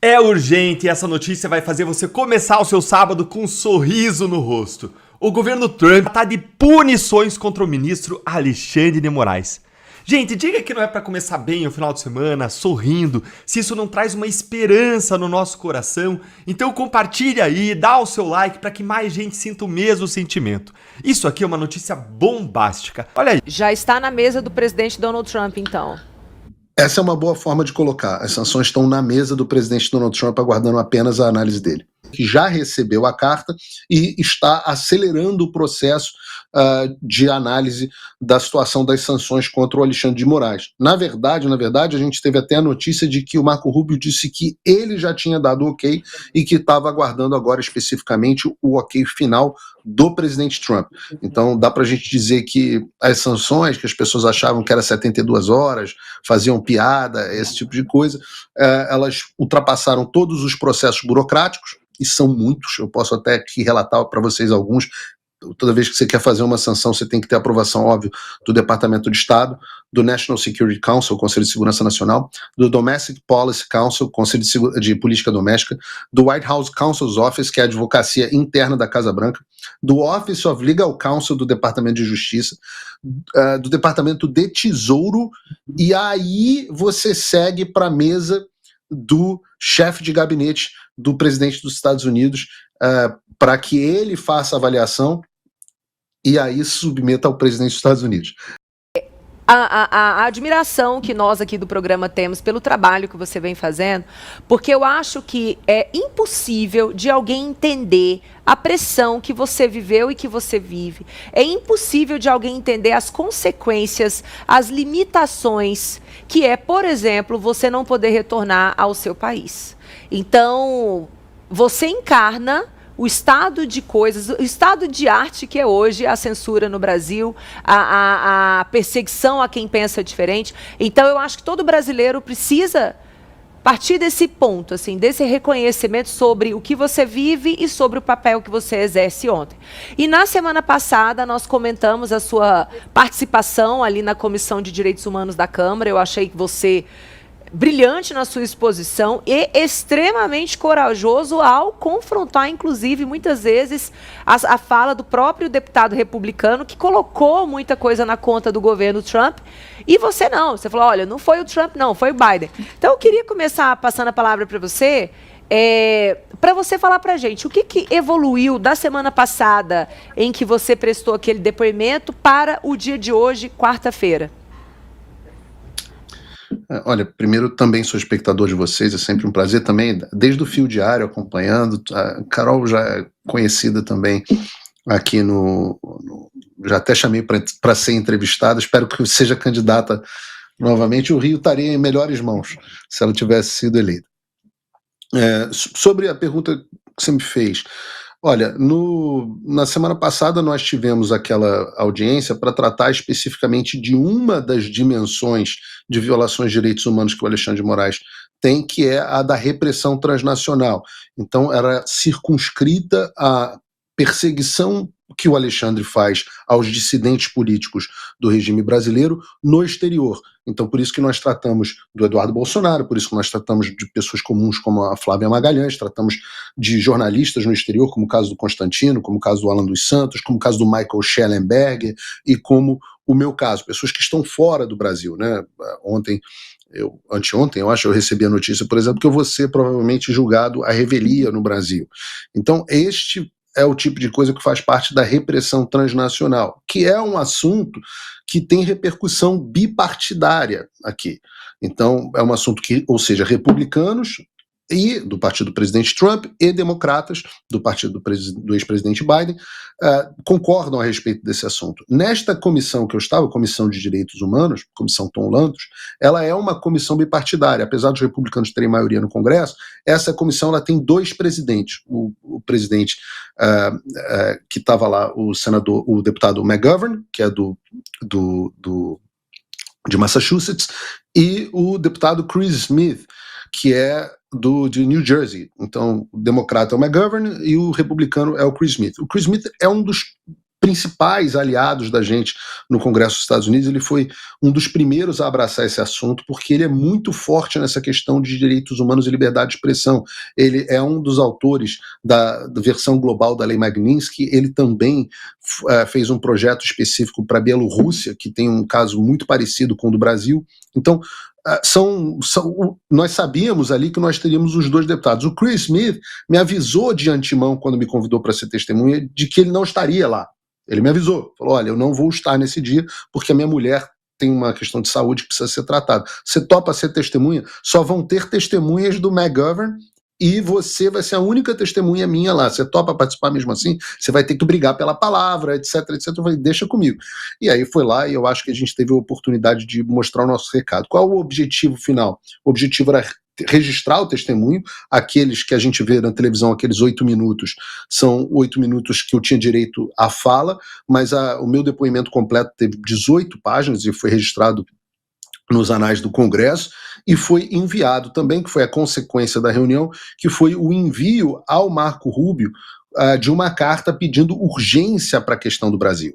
É urgente e essa notícia vai fazer você começar o seu sábado com um sorriso no rosto. O governo Trump tá de punições contra o ministro Alexandre de Moraes. Gente, diga que não é pra começar bem o final de semana, sorrindo, se isso não traz uma esperança no nosso coração. Então compartilha aí, dá o seu like pra que mais gente sinta o mesmo sentimento. Isso aqui é uma notícia bombástica. Olha aí. Já está na mesa do presidente Donald Trump, então. Essa é uma boa forma de colocar. As sanções estão na mesa do presidente Donald Trump, aguardando apenas a análise dele, que já recebeu a carta e está acelerando o processo de análise da situação das sanções contra o Alexandre de Moraes. Na verdade, a gente teve até a notícia de que o Marco Rubio disse que ele já tinha dado o ok e que estava aguardando agora especificamente o ok final do presidente Trump. Então dá para a gente dizer que as sanções, que as pessoas achavam que era 72 horas, faziam piada, esse tipo de coisa, elas ultrapassaram todos os processos burocráticos, e são muitos, eu posso até aqui relatar para vocês alguns. Toda vez que você quer fazer uma sanção, você tem que ter aprovação, óbvio, do Departamento de Estado, do National Security Council, Conselho de Segurança Nacional, do Domestic Policy Council, Conselho de Política Doméstica, do White House Counsel's Office, que é a advocacia interna da Casa Branca, do Office of Legal Counsel, do Departamento de Justiça, do Departamento de Tesouro, e aí você segue para a mesa do chefe de gabinete do presidente dos Estados Unidos, para que ele faça a avaliação e aí submeta ao presidente dos Estados Unidos. A admiração que nós aqui do programa temos pelo trabalho que você vem fazendo, porque eu acho que é impossível de alguém entender a pressão que você viveu e que você vive. É impossível de alguém entender as consequências, as limitações, que é, por exemplo, você não poder retornar ao seu país. Então, você encarna o estado de coisas, o estado de arte que é hoje a censura no Brasil, a perseguição a quem pensa diferente. Então, eu acho que todo brasileiro precisa partir desse ponto, assim, desse reconhecimento sobre o que você vive e sobre o papel que você exerce ontem. E na semana passada, nós comentamos a sua participação ali na Comissão de Direitos Humanos da Câmara. Eu achei que você brilhante na sua exposição e extremamente corajoso ao confrontar, inclusive, muitas vezes, a fala do próprio deputado republicano, que colocou muita coisa na conta do governo Trump, e você não. Você falou, olha, não foi o Trump, não, foi o Biden. Então, eu queria começar passando a palavra para você, para você falar para a gente o que evoluiu da semana passada, em que você prestou aquele depoimento, para o dia de hoje, quarta-feira. Olha, primeiro, também sou espectador de vocês, é sempre um prazer também, desde o Fio Diário acompanhando. A Carol já é conhecida também aqui já até chamei para ser entrevistada, espero que seja candidata novamente. O Rio estaria em melhores mãos se ela tivesse sido eleita. Sobre a pergunta que você me fez, olha, na semana passada nós tivemos aquela audiência para tratar especificamente de uma das dimensões de violações de direitos humanos que o Alexandre de Moraes tem, que é a da repressão transnacional. Então, era circunscrita à perseguição que o Alexandre faz aos dissidentes políticos do regime brasileiro no exterior. Então, por isso que nós tratamos do Eduardo Bolsonaro, por isso que nós tratamos de pessoas comuns como a Flávia Magalhães, tratamos de jornalistas no exterior, como o caso do Constantino, como o caso do Alan dos Santos, como o caso do Michael Schellenberger e como o meu caso, pessoas que estão fora do Brasil, né? Anteontem, eu acho, eu recebi a notícia, por exemplo, que eu vou ser provavelmente julgado à revelia no Brasil. Então, este é o tipo de coisa que faz parte da repressão transnacional, que é um assunto que tem repercussão bipartidária aqui. Então, é um assunto que, ou seja, republicanos e do partido do presidente Trump e democratas do partido do ex-presidente Biden concordam a respeito desse assunto. Nesta comissão que eu estava, Comissão de Direitos Humanos, Comissão Tom Lantos, ela é uma comissão bipartidária. Apesar dos republicanos terem maioria no Congresso, essa comissão ela tem dois presidentes. O presidente que estava lá, o deputado McGovern, que é de Massachusetts, e o deputado Chris Smith, que é de New Jersey. Então, o democrata é o McGovern e o republicano é o Chris Smith. O Chris Smith é um dos principais aliados da gente no Congresso dos Estados Unidos. Ele foi um dos primeiros a abraçar esse assunto, porque ele é muito forte nessa questão de direitos humanos e liberdade de expressão. Ele é um dos autores da versão global da Lei Magnitsky. Ele também fez um projeto específico para a Bielorrússia, que tem um caso muito parecido com o do Brasil. Então, nós sabíamos ali que nós teríamos os dois deputados. O Chris Smith me avisou de antemão, quando me convidou para ser testemunha, de que ele não estaria lá. Ele me avisou, falou: olha, eu não vou estar nesse dia porque a minha mulher tem uma questão de saúde que precisa ser tratada. Você topa ser testemunha? Só vão ter testemunhas do McGovern e você vai ser a única testemunha minha lá. Você topa participar mesmo assim? Você vai ter que brigar pela palavra, etc, etc. Eu falei: deixa comigo. E aí foi lá e eu acho que a gente teve a oportunidade de mostrar o nosso recado. Qual o objetivo final? O objetivo era registrar o testemunho. Aqueles que a gente vê na televisão, aqueles 8 minutos, são 8 minutos que eu tinha direito à fala, mas o meu depoimento completo teve 18 páginas e foi registrado nos anais do Congresso, e foi enviado também, que foi a consequência da reunião, que foi o envio ao Marco Rubio de uma carta pedindo urgência para a questão do Brasil.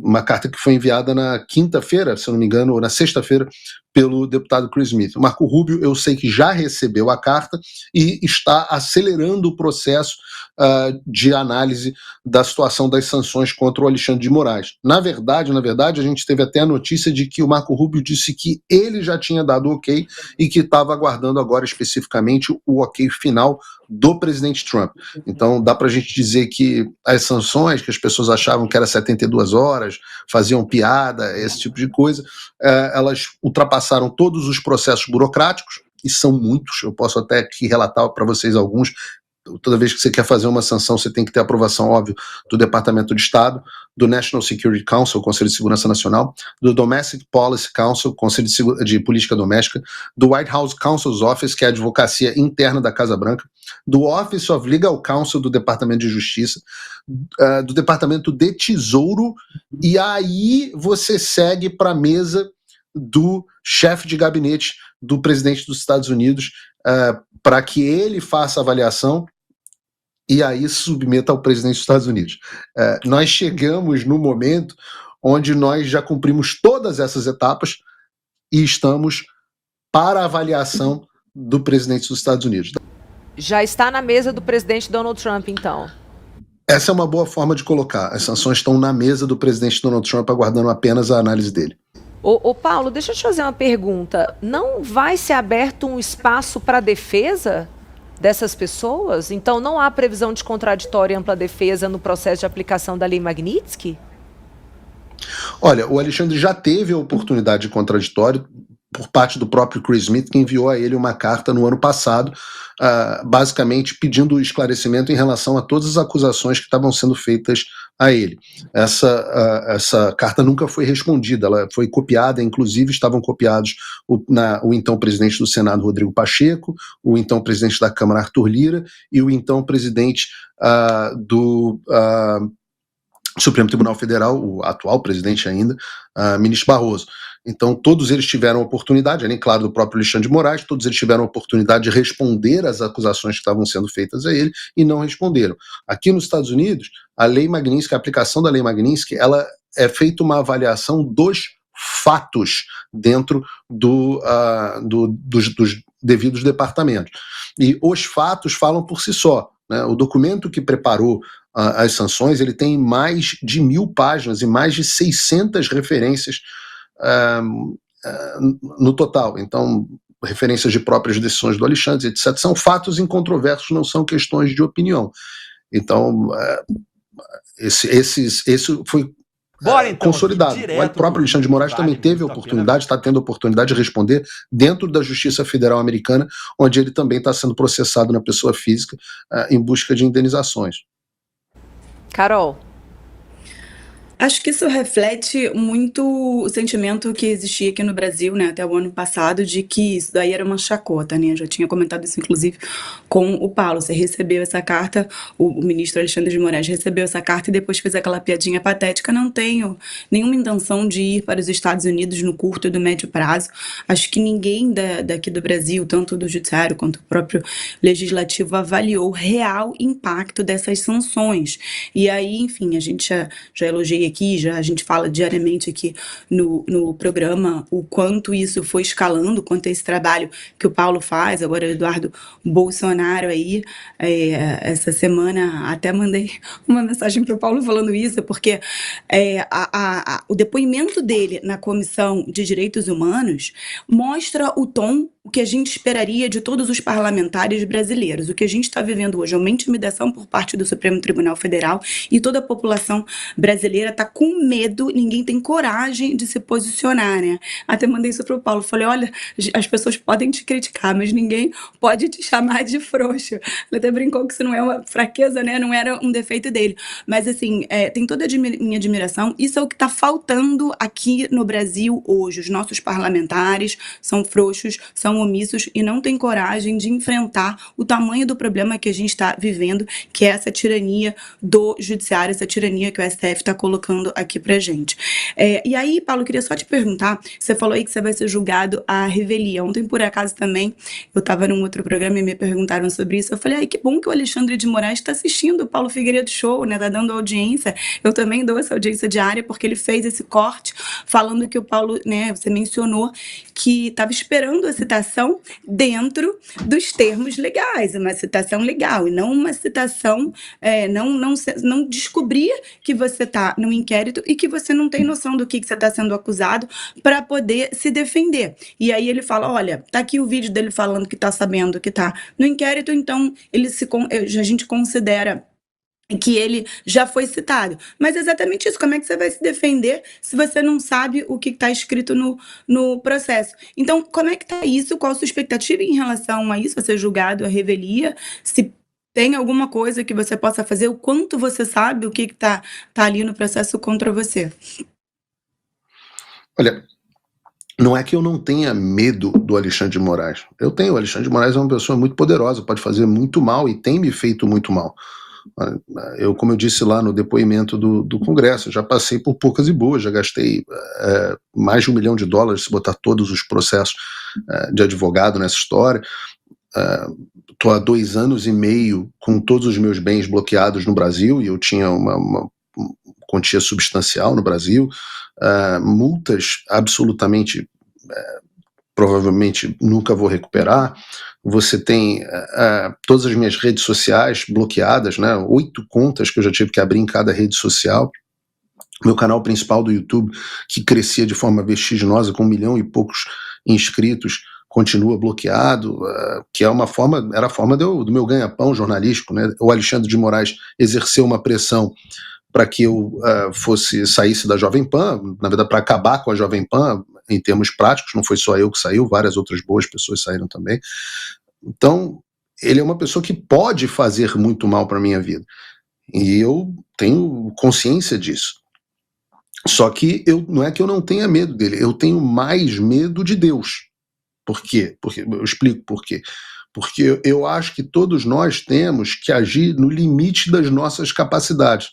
Uma carta que foi enviada na quinta-feira, se eu não me engano, ou na sexta-feira, pelo deputado Chris Smith. O Marco Rubio, eu sei que já recebeu a carta e está acelerando o processo de análise da situação das sanções contra o Alexandre de Moraes. Na verdade, a gente teve até a notícia de que o Marco Rubio disse que ele já tinha dado o ok e que estava aguardando agora especificamente o ok final do presidente Trump. Então dá para a gente dizer que as sanções, que as pessoas achavam que era 72 horas, faziam piada, esse tipo de coisa, elas ultrapassaram todos os processos burocráticos, e são muitos. Eu posso até aqui relatar para vocês alguns. Toda vez que você quer fazer uma sanção, você tem que ter aprovação, óbvio, do Departamento de Estado, do National Security Council, Conselho de Segurança Nacional, do Domestic Policy Council, Conselho de Política Doméstica, do White House Counsel's Office, que é a advocacia interna da Casa Branca, do Office of Legal Counsel do Departamento de Justiça, do Departamento de Tesouro, e aí você segue para a mesa do chefe de gabinete do presidente dos Estados Unidos, para que ele faça a avaliação e aí submeta ao presidente dos Estados Unidos. Nós chegamos no momento onde nós já cumprimos todas essas etapas e estamos para a avaliação do presidente dos Estados Unidos. Já está na mesa do presidente Donald Trump, então? Essa é uma boa forma de colocar. As sanções estão na mesa do presidente Donald Trump, aguardando apenas a análise dele. Ô Paulo, deixa eu te fazer uma pergunta. Não vai ser aberto um espaço para defesa dessas pessoas? Então não há previsão de contraditório e ampla defesa no processo de aplicação da Lei Magnitsky? Olha, o Alexandre já teve a oportunidade de contraditório por parte do próprio Chris Smith, que enviou a ele uma carta no ano passado, basicamente pedindo esclarecimento em relação a todas as acusações que estavam sendo feitas a ele. Essa carta nunca foi respondida, ela foi copiada, inclusive estavam copiados o então presidente do Senado, Rodrigo Pacheco, o então presidente da Câmara, Arthur Lira, e o então presidente do Supremo Tribunal Federal, o atual presidente ainda, ministro Barroso. Então todos eles tiveram oportunidade, além, claro, do próprio Alexandre de Moraes, todos eles tiveram oportunidade de responder às acusações que estavam sendo feitas a ele e não responderam. Aqui nos Estados Unidos, a Lei Magnitsky, a aplicação da Lei Magnitsky, ela é feita uma avaliação dos fatos dentro dos devidos departamentos. E os fatos falam por si só, né? O documento que preparou as sanções, ele tem mais de 1.000 páginas e mais de 600 referências no total. Então, referências de próprias decisões do Alexandre, etc. São fatos incontroversos, não são questões de opinião. Então, esse foi consolidado. O próprio Alexandre de Moraes também teve a oportunidade, está tendo a oportunidade de responder dentro da Justiça Federal Americana, onde ele também está sendo processado na pessoa física em busca de indenizações. Carol. Acho que isso reflete muito o sentimento que existia aqui no Brasil, né, até o ano passado, de que isso daí era uma chacota, né? Eu já tinha comentado isso, inclusive, com o Paulo. Você recebeu essa carta, o ministro Alexandre de Moraes recebeu essa carta e depois fez aquela piadinha patética. Não tenho nenhuma intenção de ir para os Estados Unidos no curto e do médio prazo. Acho que ninguém daqui do Brasil, tanto do judiciário quanto o próprio legislativo, avaliou o real impacto dessas sanções. E aí, enfim, a gente já elogiei aqui, a gente fala diariamente aqui no programa o quanto isso foi escalando, o quanto esse trabalho que o Paulo faz, agora o Eduardo Bolsonaro aí, essa semana até mandei uma mensagem para o Paulo falando isso, porque o depoimento dele na Comissão de Direitos Humanos mostra o tom que a gente esperaria de todos os parlamentares brasileiros. O que a gente está vivendo hoje é uma intimidação por parte do Supremo Tribunal Federal e toda a população brasileira está com medo, ninguém tem coragem de se posicionar, né? Até mandei isso para o Paulo, falei, olha, as pessoas podem te criticar, mas ninguém pode te chamar de frouxo. Ele até brincou que isso não é uma fraqueza, né? Não era um defeito dele. Mas, assim, tem toda a minha admiração. Isso é o que está faltando aqui no Brasil hoje. Os nossos parlamentares são frouxos, são omissos e não têm coragem de enfrentar o tamanho do problema que a gente está vivendo, que é essa tirania do judiciário, essa tirania que o STF está colocando aqui pra gente. E aí, Paulo, eu queria só te perguntar, você falou aí que você vai ser julgado à revelia. Ontem, por acaso, também, eu estava num outro programa e me perguntaram sobre isso. Eu falei, ai, que bom que o Alexandre de Moraes está assistindo o Paulo Figueiredo Show, né? Tá dando audiência. Eu também dou essa audiência diária, porque ele fez esse corte falando que o Paulo, né, você mencionou que estava esperando a citação dentro dos termos legais, uma citação legal, e não uma citação, não descobrir que você está no inquérito e que você não tem noção do que você está sendo acusado para poder se defender. E aí ele fala, olha, tá aqui o vídeo dele falando que está sabendo que está no inquérito, então a gente considera que ele já foi citado. Mas é exatamente isso, como é que você vai se defender se você não sabe o que está escrito no processo? Então, como é que está isso? Qual a sua expectativa em relação a isso? Você é julgado à revelia? Se tem alguma coisa que você possa fazer? O quanto você sabe o que está ali no processo contra você? Olha, não é que eu não tenha medo do Alexandre de Moraes. Eu tenho. O Alexandre de Moraes é uma pessoa muito poderosa, pode fazer muito mal e tem me feito muito mal. Eu, como eu disse lá no depoimento do Congresso, já passei por poucas e boas, já gastei mais de $1 milhão se botar todos os processos de advogado nessa história. Estou há 2 anos e meio com todos os meus bens bloqueados no Brasil, e eu tinha uma quantia substancial no Brasil, multas absolutamente, provavelmente nunca vou recuperar. Você tem todas as minhas redes sociais bloqueadas, né? 8 contas que eu já tive que abrir em cada rede social. Meu canal principal do YouTube, que crescia de forma vertiginosa com 1 milhão e poucos inscritos, continua bloqueado, que era a forma do meu ganha-pão jornalístico, né? O Alexandre de Moraes exerceu uma pressão para que eu saísse da Jovem Pan, na verdade para acabar com a Jovem Pan em termos práticos. Não foi só eu que saiu, várias outras boas pessoas saíram também. Então, ele é uma pessoa que pode fazer muito mal para a minha vida, e eu tenho consciência disso. Só que não é que eu não tenha medo dele, eu tenho mais medo de Deus. Por quê? Eu explico por quê. Porque eu acho que todos nós temos que agir no limite das nossas capacidades.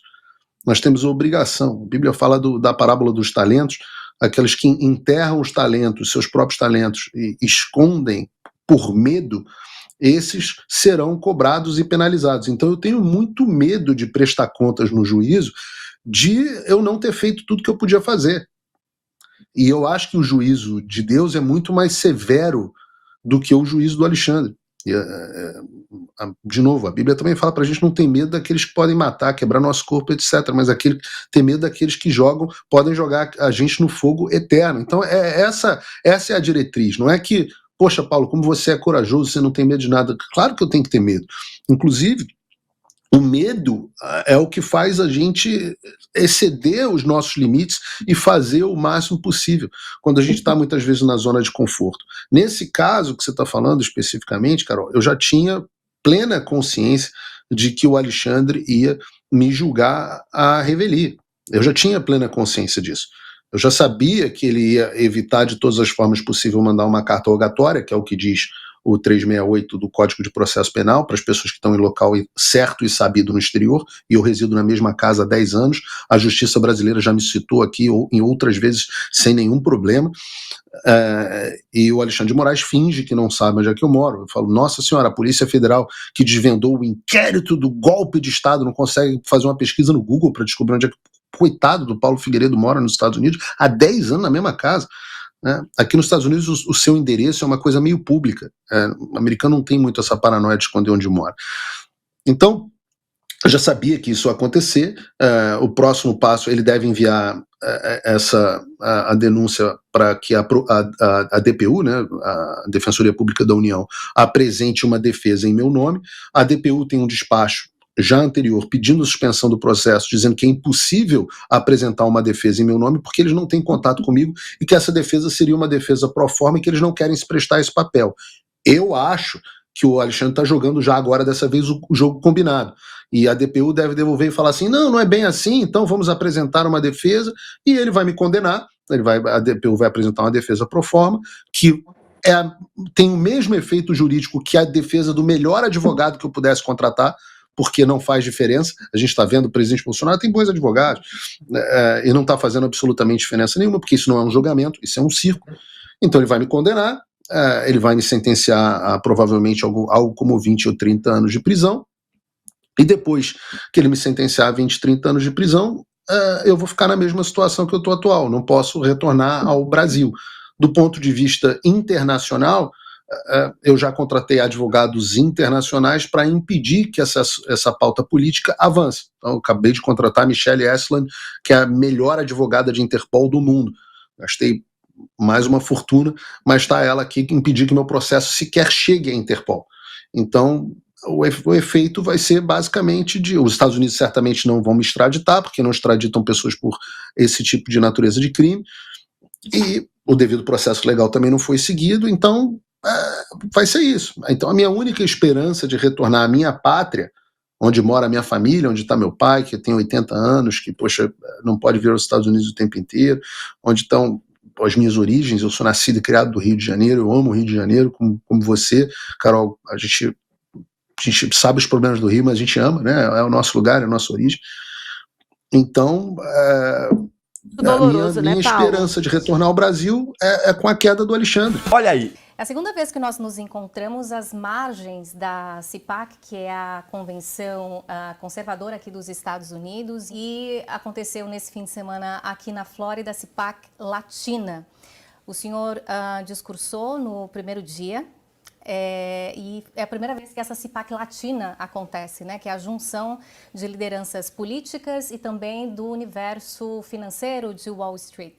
Nós temos a obrigação. A Bíblia fala da parábola dos talentos, aqueles que enterram os talentos, seus próprios talentos, e escondem por medo, esses serão cobrados e penalizados. Então eu tenho muito medo de prestar contas no juízo de eu não ter feito tudo que eu podia fazer. E eu acho que o juízo de Deus é muito mais severo do que o juízo do Alexandre. De novo, a Bíblia também fala pra gente não ter medo daqueles que podem matar, quebrar nosso corpo, etc. Mas ter medo daqueles que podem jogar a gente no fogo eterno. Então essa é a diretriz. Não é que, poxa, Paulo, como você é corajoso, você não tem medo de nada. Claro que eu tenho que ter medo. Inclusive, o medo é o que faz a gente exceder os nossos limites e fazer o máximo possível, quando a gente está muitas vezes na zona de conforto. Nesse caso que você está falando especificamente, Carol, eu já tinha plena consciência de que o Alexandre ia me julgar à revelia. Eu já tinha plena consciência disso. Eu já sabia que ele ia evitar de todas as formas possíveis mandar uma carta rogatória, que é o que diz o 368 do Código de Processo Penal, para as pessoas que estão em local certo e sabido no exterior, e eu resido na mesma casa há 10 anos, a Justiça Brasileira já me citou aqui em outras vezes sem nenhum problema, e o Alexandre de Moraes finge que não sabe onde é que eu moro. Eu falo, nossa senhora, a Polícia Federal que desvendou o inquérito do golpe de Estado não consegue fazer uma pesquisa no Google para descobrir onde é que o coitado do Paulo Figueiredo mora nos Estados Unidos, há 10 anos na mesma casa. Né? Aqui nos Estados Unidos o seu endereço é uma coisa meio pública. O americano não tem muito essa paranoia de esconder onde mora. Então, eu já sabia que isso ia acontecer. O próximo passo, ele deve enviar a denúncia para que a DPU, né, a Defensoria Pública da União, apresente uma defesa em meu nome. A DPU tem um despacho já anterior pedindo suspensão do processo, dizendo que é impossível apresentar uma defesa em meu nome porque eles não têm contato comigo e que essa defesa seria uma defesa pro forma e que eles não querem se prestar a esse papel. Eu acho que o Alexandre está jogando já agora, dessa vez, o jogo combinado. E a DPU deve devolver e falar assim, não é bem assim, então vamos apresentar uma defesa e ele vai me condenar, a DPU vai apresentar uma defesa pro forma, que tem o mesmo efeito jurídico que a defesa do melhor advogado que eu pudesse contratar, porque não faz diferença. A gente está vendo o presidente Bolsonaro tem bons advogados, e não está fazendo absolutamente diferença nenhuma, porque isso não é um julgamento, isso é um circo. Então ele vai me condenar, ele vai me sentenciar a provavelmente algo como 20 ou 30 anos de prisão, e depois que ele me sentenciar a 20, 30 anos de prisão, eu vou ficar na mesma situação que eu estou atual, não posso retornar ao Brasil. Do ponto de vista internacional, eu já contratei advogados internacionais para impedir que essa pauta política avance. Então, eu acabei de contratar a Michelle Esland, que é a melhor advogada de Interpol do mundo. Gastei mais uma fortuna, mas está ela aqui que impedir que meu processo sequer chegue à Interpol. Então, o efeito vai ser basicamente os Estados Unidos certamente não vão me extraditar, porque não extraditam pessoas por esse tipo de natureza de crime, e o devido processo legal também não foi seguido, então vai ser isso. Então a minha única esperança de retornar à minha pátria, onde mora a minha família, onde está meu pai, que tem 80 anos, que, poxa, não pode vir aos Estados Unidos o tempo inteiro, onde estão as minhas origens. Eu sou nascido e criado do Rio de Janeiro, eu amo o Rio de Janeiro, como você, Carol. A gente sabe os problemas do Rio, mas a gente ama, né? É o nosso lugar, é a nossa origem. Então, doloroso, minha né, Paulo? esperança de retornar ao Brasil é com a queda do Alexandre. Olha aí. É a segunda vez que nós nos encontramos às margens da CPAC, que é a convenção conservadora aqui dos Estados Unidos, e aconteceu nesse fim de semana aqui na Flórida, a CPAC Latina. O senhor discursou no primeiro dia, e é a primeira vez que essa CPAC Latina acontece, né? Que é a junção de lideranças políticas e também do universo financeiro de Wall Street.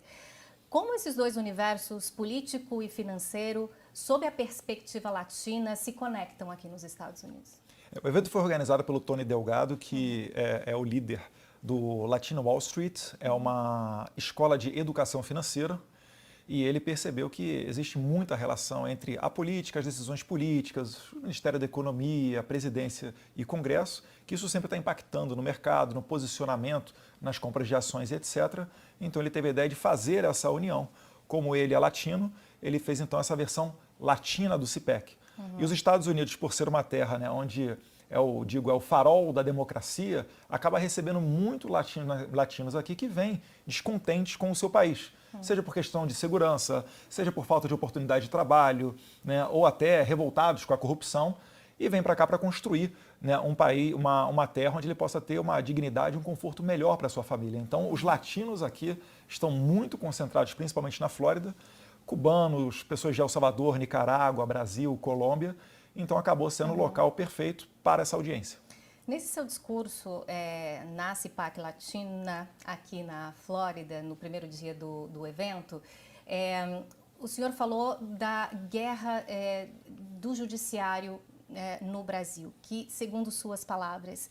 Como esses dois universos, político e financeiro, sob a perspectiva latina, se conectam aqui nos Estados Unidos? O evento foi organizado pelo Tony Delgado, que é o líder do Latino Wall Street, é uma escola de educação financeira, e ele percebeu que existe muita relação entre a política, as decisões políticas, o Ministério da Economia, a presidência e Congresso, que isso sempre está impactando no mercado, no posicionamento, nas compras de ações, etc. Então ele teve a ideia de fazer essa união. Como ele é latino, ele fez então essa versão latina do CPAC. E os Estados Unidos, por ser uma terra, né, onde é o farol da democracia, acaba recebendo muito latinos aqui que vêm descontentes com o seu país. Seja por questão de segurança, seja por falta de oportunidade de trabalho, né, ou até revoltados com a corrupção, e vem para cá para construir, né, um país, uma terra onde ele possa ter uma dignidade e um conforto melhor para a sua família. Então, os latinos aqui estão muito concentrados, principalmente na Flórida, cubanos, pessoas de El Salvador, Nicarágua, Brasil, Colômbia. Então, acabou sendo o local perfeito para essa audiência. Nesse seu discurso na CPAC Latina, aqui na Flórida, no primeiro dia do evento, o senhor falou da guerra do judiciário no Brasil, que, segundo suas palavras,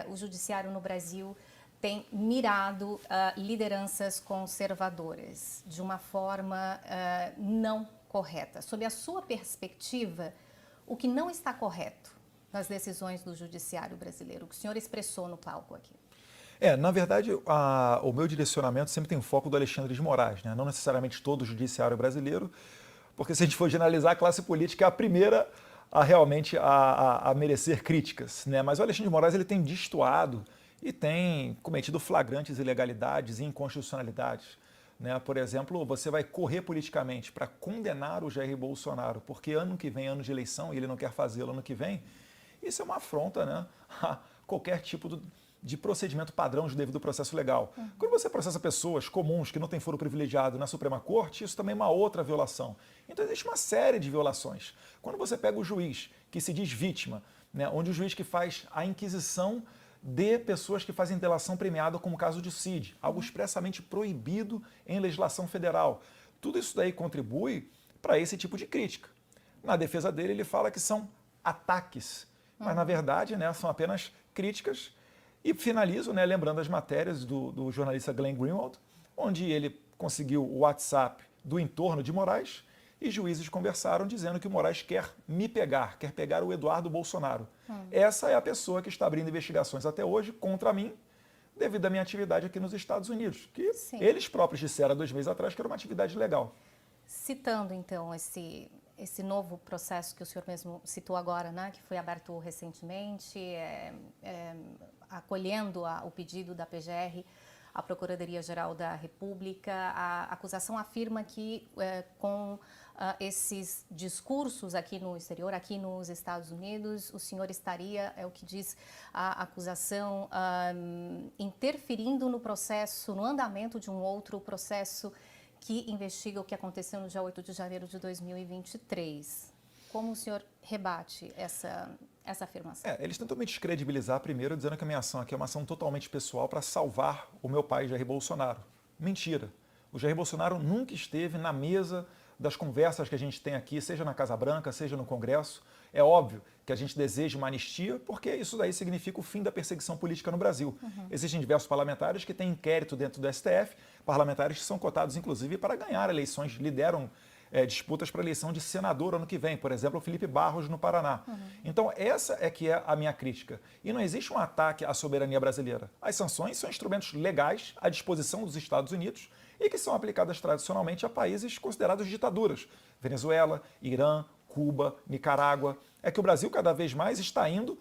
o judiciário no Brasil tem mirado lideranças conservadoras de uma forma não correta. Sob a sua perspectiva, o que não está correto nas decisões do judiciário brasileiro, que o senhor expressou no palco aqui? Na verdade, o meu direcionamento sempre tem o foco do Alexandre de Moraes, né? Não necessariamente todo o judiciário brasileiro, porque se a gente for generalizar, a classe política é a primeira a realmente a merecer críticas, né? Mas o Alexandre de Moraes ele tem destoado e tem cometido flagrantes ilegalidades e inconstitucionalidades, né? Por exemplo, você vai correr politicamente para condenar o Jair Bolsonaro, porque ano que vem, ano de eleição, e ele não quer fazê-lo ano que vem, isso é uma afronta, né, a qualquer tipo de procedimento padrão de devido processo legal. Quando você processa pessoas comuns que não têm foro privilegiado na Suprema Corte, isso também é uma outra violação. Então existe uma série de violações. Quando você pega o juiz que se diz vítima, né, onde o juiz que faz a inquisição de pessoas que fazem delação premiada, como o caso de Cid, algo expressamente proibido em legislação federal. Tudo isso daí contribui para esse tipo de crítica. Na defesa dele, ele fala que são ataques, mas na verdade, né, são apenas críticas. E finalizo, né, lembrando as matérias do jornalista Glenn Greenwald, onde ele conseguiu o WhatsApp do entorno de Moraes e juízes conversaram dizendo que o Moraes quer pegar o Eduardo Bolsonaro. Essa é a pessoa que está abrindo investigações até hoje contra mim, devido à minha atividade aqui nos Estados Unidos, que eles próprios disseram há 2 meses atrás que era uma atividade legal. Citando, então, esse novo processo que o senhor mesmo citou agora, né, que foi aberto recentemente, acolhendo o pedido da PGR, a Procuradoria-Geral da República, a acusação afirma que com esses discursos aqui no exterior, aqui nos Estados Unidos, o senhor estaria, é o que diz a acusação, interferindo no processo, no andamento de um outro processo que investiga o que aconteceu no dia 8 de janeiro de 2023. Como o senhor rebate essa afirmação? Eles tentam me descredibilizar primeiro, dizendo que a minha ação aqui é uma ação totalmente pessoal para salvar o meu pai, Jair Bolsonaro. Mentira. O Jair Bolsonaro nunca esteve na mesa das conversas que a gente tem aqui, seja na Casa Branca, seja no Congresso. É óbvio que a gente deseja uma anistia, porque isso daí significa o fim da perseguição política no Brasil. Existem diversos parlamentares que têm inquérito dentro do STF, parlamentares que são cotados, inclusive, para ganhar eleições, lideram disputas para a eleição de senador ano que vem, por exemplo, o Felipe Barros no Paraná. Então, essa é que é a minha crítica. E não existe um ataque à soberania brasileira. As sanções são instrumentos legais à disposição dos Estados Unidos e que são aplicadas tradicionalmente a países considerados ditaduras. Venezuela, Irã, Cuba, Nicarágua. É que o Brasil cada vez mais está indo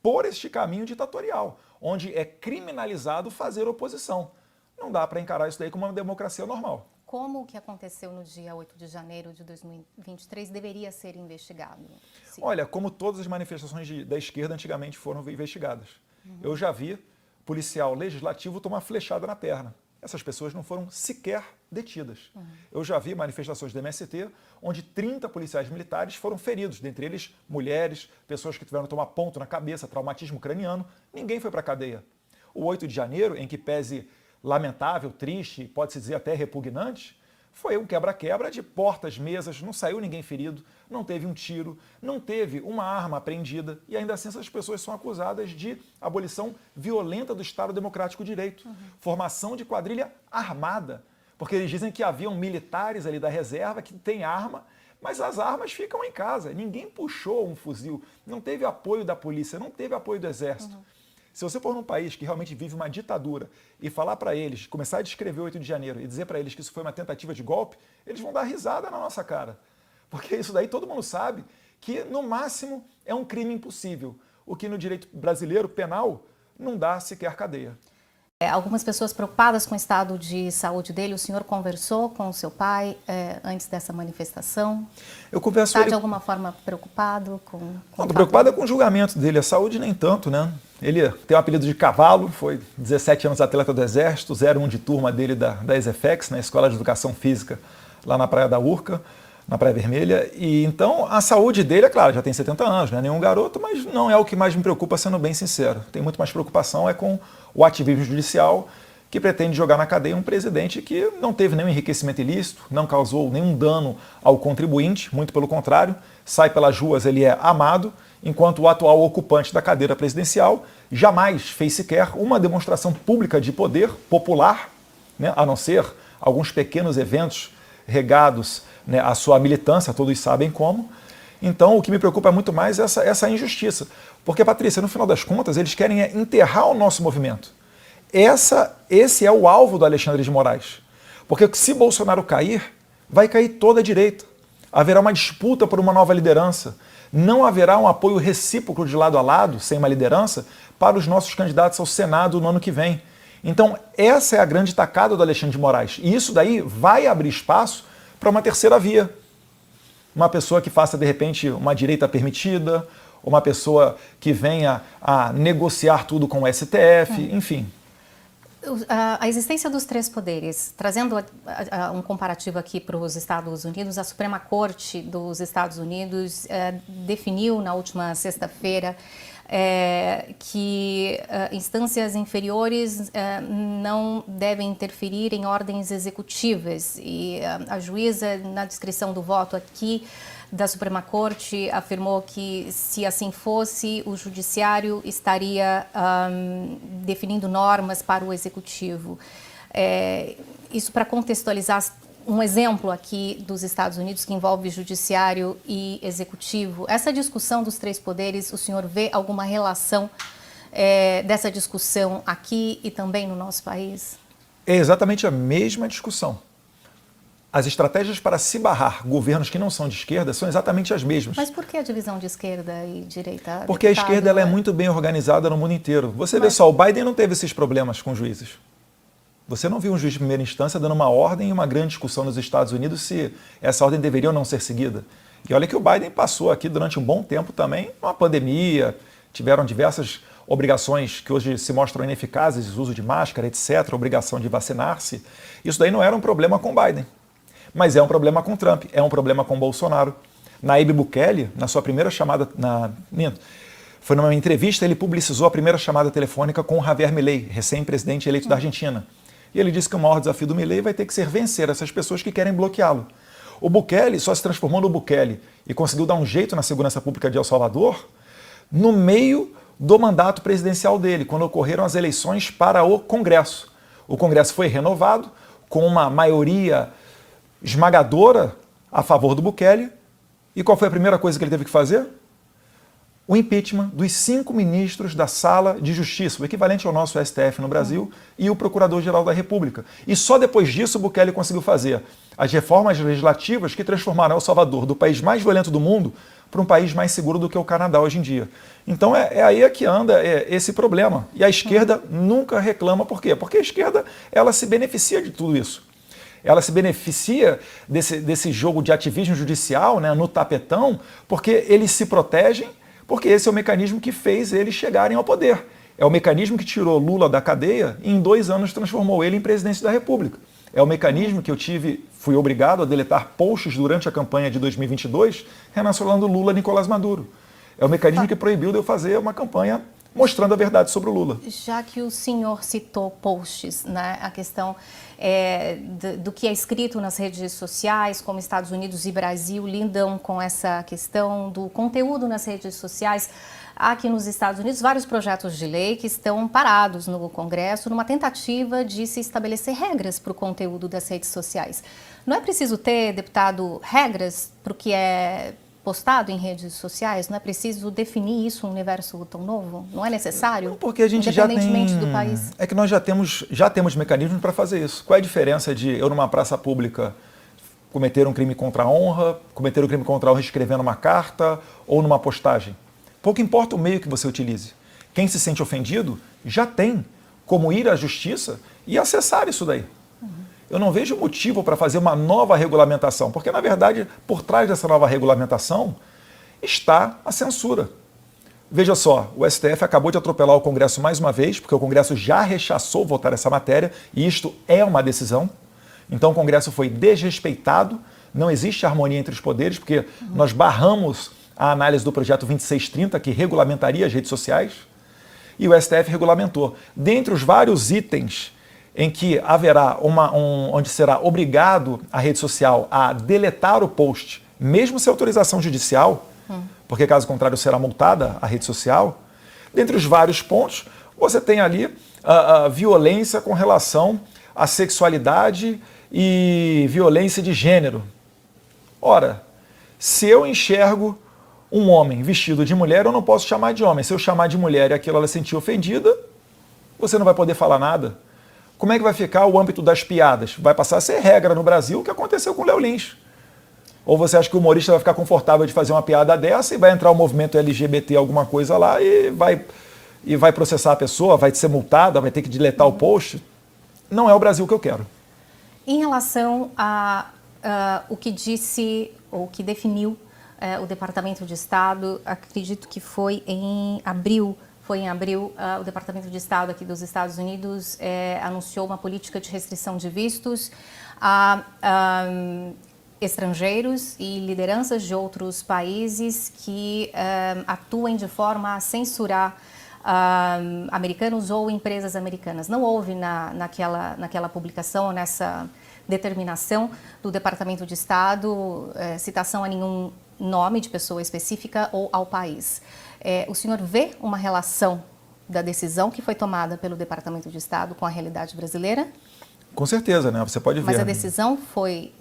por este caminho ditatorial, onde é criminalizado fazer oposição. Não dá para encarar isso daí como uma democracia normal. Como o que aconteceu no dia 8 de janeiro de 2023 deveria ser investigado? Sim. Olha, como todas as manifestações da esquerda antigamente foram investigadas. Eu já vi policial legislativo tomar flechada na perna. Essas pessoas não foram sequer detidas. Eu já vi manifestações do MST onde 30 policiais militares foram feridos, dentre eles mulheres, pessoas que tiveram que tomar ponto na cabeça, traumatismo craniano. Ninguém foi para a cadeia. O 8 de janeiro, em que pese lamentável, triste, pode-se dizer até repugnante, foi um quebra-quebra de portas, mesas, não saiu ninguém ferido, não teve um tiro, não teve uma arma apreendida e ainda assim essas pessoas são acusadas de abolição violenta do Estado Democrático de Direito, formação de quadrilha armada, porque eles dizem que haviam militares ali da reserva que têm arma, mas as armas ficam em casa, ninguém puxou um fuzil, não teve apoio da polícia, não teve apoio do exército. Se você for num país que realmente vive uma ditadura e falar para eles, começar a descrever o 8 de janeiro e dizer para eles que isso foi uma tentativa de golpe, eles vão dar risada na nossa cara. Porque isso daí todo mundo sabe que, no máximo, é um crime impossível. O que no direito brasileiro penal não dá sequer cadeia. Algumas pessoas preocupadas com o estado de saúde dele, o senhor conversou com o seu pai antes dessa manifestação? Eu converso Está de alguma forma preocupado com Estou preocupado com o julgamento dele, a saúde nem tanto, né? Ele tem o apelido de cavalo, foi 17 anos atleta do Exército, 01 de turma dele da ESEFEX, na Escola de Educação Física, lá na Praia da Urca, na Praia Vermelha. E então a saúde dele, é claro, já tem 70 anos, não é nenhum garoto, mas não é o que mais me preocupa, sendo bem sincero. Tem muito mais preocupação com o ativismo judicial, que pretende jogar na cadeia um presidente que não teve nenhum enriquecimento ilícito, não causou nenhum dano ao contribuinte, muito pelo contrário, sai pelas ruas, ele é amado, enquanto o atual ocupante da cadeira presidencial jamais fez sequer uma demonstração pública de poder popular, né, a não ser alguns pequenos eventos regados, né, à sua militância, todos sabem como. Então, o que me preocupa muito mais é essa injustiça. Porque, Patrícia, no final das contas, eles querem enterrar o nosso movimento. esse é o alvo do Alexandre de Moraes. Porque se Bolsonaro cair, vai cair toda a direita. Haverá uma disputa por uma nova liderança. Não haverá um apoio recíproco de lado a lado, sem uma liderança, para os nossos candidatos ao Senado no ano que vem. Então, essa é a grande tacada do Alexandre de Moraes. E isso daí vai abrir espaço para uma terceira via. Uma pessoa que faça, de repente, uma direita permitida, uma pessoa que venha a negociar tudo com o STF, enfim. A existência dos três poderes, trazendo um comparativo aqui para os Estados Unidos, a Suprema Corte dos Estados Unidos definiu na última sexta-feira que instâncias inferiores não devem interferir em ordens executivas. E a juíza, na descrição do voto aqui da Suprema Corte, afirmou que, se assim fosse, o Judiciário estaria definindo normas para o Executivo. Isso para contextualizar um exemplo aqui dos Estados Unidos que envolve Judiciário e Executivo. Essa discussão dos três poderes, o senhor vê alguma relação dessa discussão aqui e também no nosso país? É exatamente a mesma discussão. As estratégias para se barrar governos que não são de esquerda são exatamente as mesmas. Mas por que a divisão de esquerda e direita? Porque a esquerda ela é muito bem organizada no mundo inteiro. Você vê só, o Biden não teve esses problemas com juízes. Você não viu um juiz de primeira instância dando uma ordem e uma grande discussão nos Estados Unidos se essa ordem deveria ou não ser seguida. E olha que o Biden passou aqui durante um bom tempo também uma pandemia, tiveram diversas obrigações que hoje se mostram ineficazes, uso de máscara, etc., obrigação de vacinar-se. Isso daí não era um problema com o Biden. Mas é um problema com Trump, é um problema com Bolsonaro. Nayib Bukele, na sua primeira chamada, foi numa entrevista, ele publicizou a primeira chamada telefônica com o Javier Milei, recém-presidente eleito da Argentina. E ele disse que o maior desafio do Milei vai ter que ser vencer essas pessoas que querem bloqueá-lo. O Bukele só se transformou no Bukele e conseguiu dar um jeito na segurança pública de El Salvador no meio do mandato presidencial dele, quando ocorreram as eleições para o Congresso. O Congresso foi renovado com uma maioria esmagadora a favor do Bukele. E qual foi a primeira coisa que ele teve que fazer? O impeachment dos 5 ministros da Sala de Justiça, o equivalente ao nosso STF no Brasil, e o Procurador-Geral da República. E só depois disso o Bukele conseguiu fazer as reformas legislativas que transformaram El Salvador do país mais violento do mundo para um país mais seguro do que o Canadá hoje em dia. Então é aí que anda esse problema. E a esquerda nunca reclama. Por quê? Porque a esquerda ela se beneficia de tudo isso. Ela se beneficia desse jogo de ativismo judicial, né, no tapetão, porque eles se protegem, porque esse é o mecanismo que fez eles chegarem ao poder. É o mecanismo que tirou Lula da cadeia e em 2 anos transformou ele em presidente da República. É o mecanismo que fui obrigado a deletar posts durante a campanha de 2022 relacionando Lula a Nicolás Maduro. É o mecanismo que proibiu de eu fazer uma campanha mostrando a verdade sobre o Lula. Já que o senhor citou posts, né, a questão do que é escrito nas redes sociais, como Estados Unidos e Brasil lidam com essa questão do conteúdo nas redes sociais. Aqui nos Estados Unidos, vários projetos de lei que estão parados no Congresso numa tentativa de se estabelecer regras para o conteúdo das redes sociais. Não é preciso ter, deputado, regras para o que é postado em redes sociais? Não é preciso definir isso, um universo tão novo? Não é necessário? Não, porque a gente já tem... Independentemente do país. É que nós já temos mecanismos para fazer isso. Qual é a diferença de eu, numa praça pública, cometer um crime contra a honra, cometer um crime contra a honra escrevendo uma carta ou numa postagem? Pouco importa o meio que você utilize. Quem se sente ofendido já tem como ir à justiça e acessar isso daí. Eu não vejo motivo para fazer uma nova regulamentação, porque, na verdade, por trás dessa nova regulamentação está a censura. Veja só, o STF acabou de atropelar o Congresso mais uma vez, porque o Congresso já rechaçou votar essa matéria, e isto é uma decisão. Então o Congresso foi desrespeitado, não existe harmonia entre os poderes, porque nós barramos a análise do projeto 2630, que regulamentaria as redes sociais, e o STF regulamentou. Dentre os vários itens em que haverá onde será obrigado a rede social a deletar o post, mesmo sem autorização judicial, porque caso contrário será multada a rede social, dentre os vários pontos, você tem ali a violência com relação à sexualidade e violência de gênero. Ora, se eu enxergo um homem vestido de mulher, eu não posso chamar de homem. Se eu chamar de mulher e aquilo ela se sentir ofendida, você não vai poder falar nada. Como é que vai ficar o âmbito das piadas? Vai passar a ser regra no Brasil o que aconteceu com o Léo Lins. Ou você acha que o humorista vai ficar confortável de fazer uma piada dessa e vai entrar o movimento LGBT alguma coisa lá e vai processar a pessoa, vai ser multada, vai ter que deletar o post? Não é o Brasil que eu quero. Em relação a o que disse ou que definiu o Departamento de Estado, acredito que foi em abril, o Departamento de Estado aqui dos Estados Unidos anunciou uma política de restrição de vistos a estrangeiros e lideranças de outros países que atuem de forma a censurar americanos ou empresas americanas. Não houve naquela publicação, nessa determinação do Departamento de Estado, citação a nenhum nome de pessoa específica ou ao país. O senhor vê uma relação da decisão que foi tomada pelo Departamento de Estado com a realidade brasileira? Com certeza, né? Você pode ver. Mas a decisão foi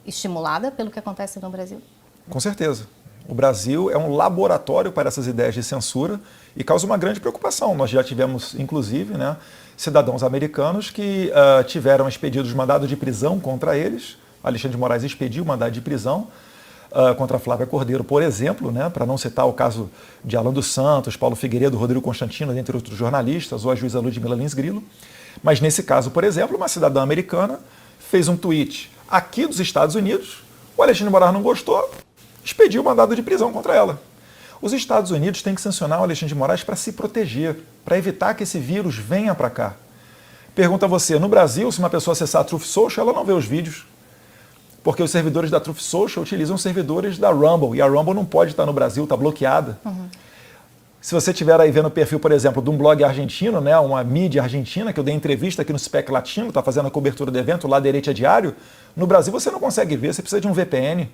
estimulada pelo que acontece no Brasil? Com certeza. O Brasil é um laboratório para essas ideias de censura e causa uma grande preocupação. Nós já tivemos, inclusive, né, cidadãos americanos que tiveram expedidos mandados de prisão contra eles. Alexandre de Moraes expediu mandado de prisão contra a Flávia Cordeiro, por exemplo, né, para não citar o caso de Alan dos Santos, Paulo Figueiredo, Rodrigo Constantino, entre outros jornalistas, ou a juíza Ludmila Lins Grilo. Mas nesse caso, por exemplo, uma cidadã americana fez um tweet aqui dos Estados Unidos, o Alexandre de Moraes não gostou, expediu mandado de prisão contra ela. Os Estados Unidos têm que sancionar o Alexandre de Moraes para se proteger, para evitar que esse vírus venha para cá. Pergunta a você, no Brasil, se uma pessoa acessar a Truth Social, ela não vê os vídeos. Porque os servidores da Truth Social utilizam servidores da Rumble, e a Rumble não pode estar no Brasil, está bloqueada. Se você estiver aí vendo o perfil, por exemplo, de um blog argentino, né, uma mídia argentina, que eu dei entrevista aqui no SPEC Latino, está fazendo a cobertura do evento, lá Direita Diário, no Brasil você não consegue ver, você precisa de um VPN.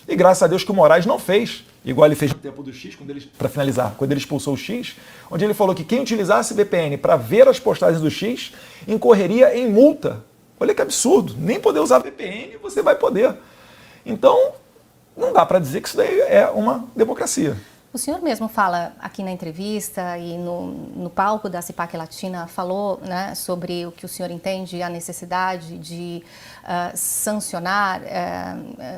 E graças a Deus que o Moraes não fez, igual ele fez no tempo do X, para finalizar, quando ele expulsou o X, onde ele falou que quem utilizasse VPN para ver as postagens do X incorreria em multa. Olha que absurdo, nem poder usar VPN você vai poder. Então, não dá para dizer que isso daí é uma democracia. O senhor mesmo fala aqui na entrevista e no palco da CIPAC Latina, falou, né, sobre o que o senhor entende, a necessidade de sancionar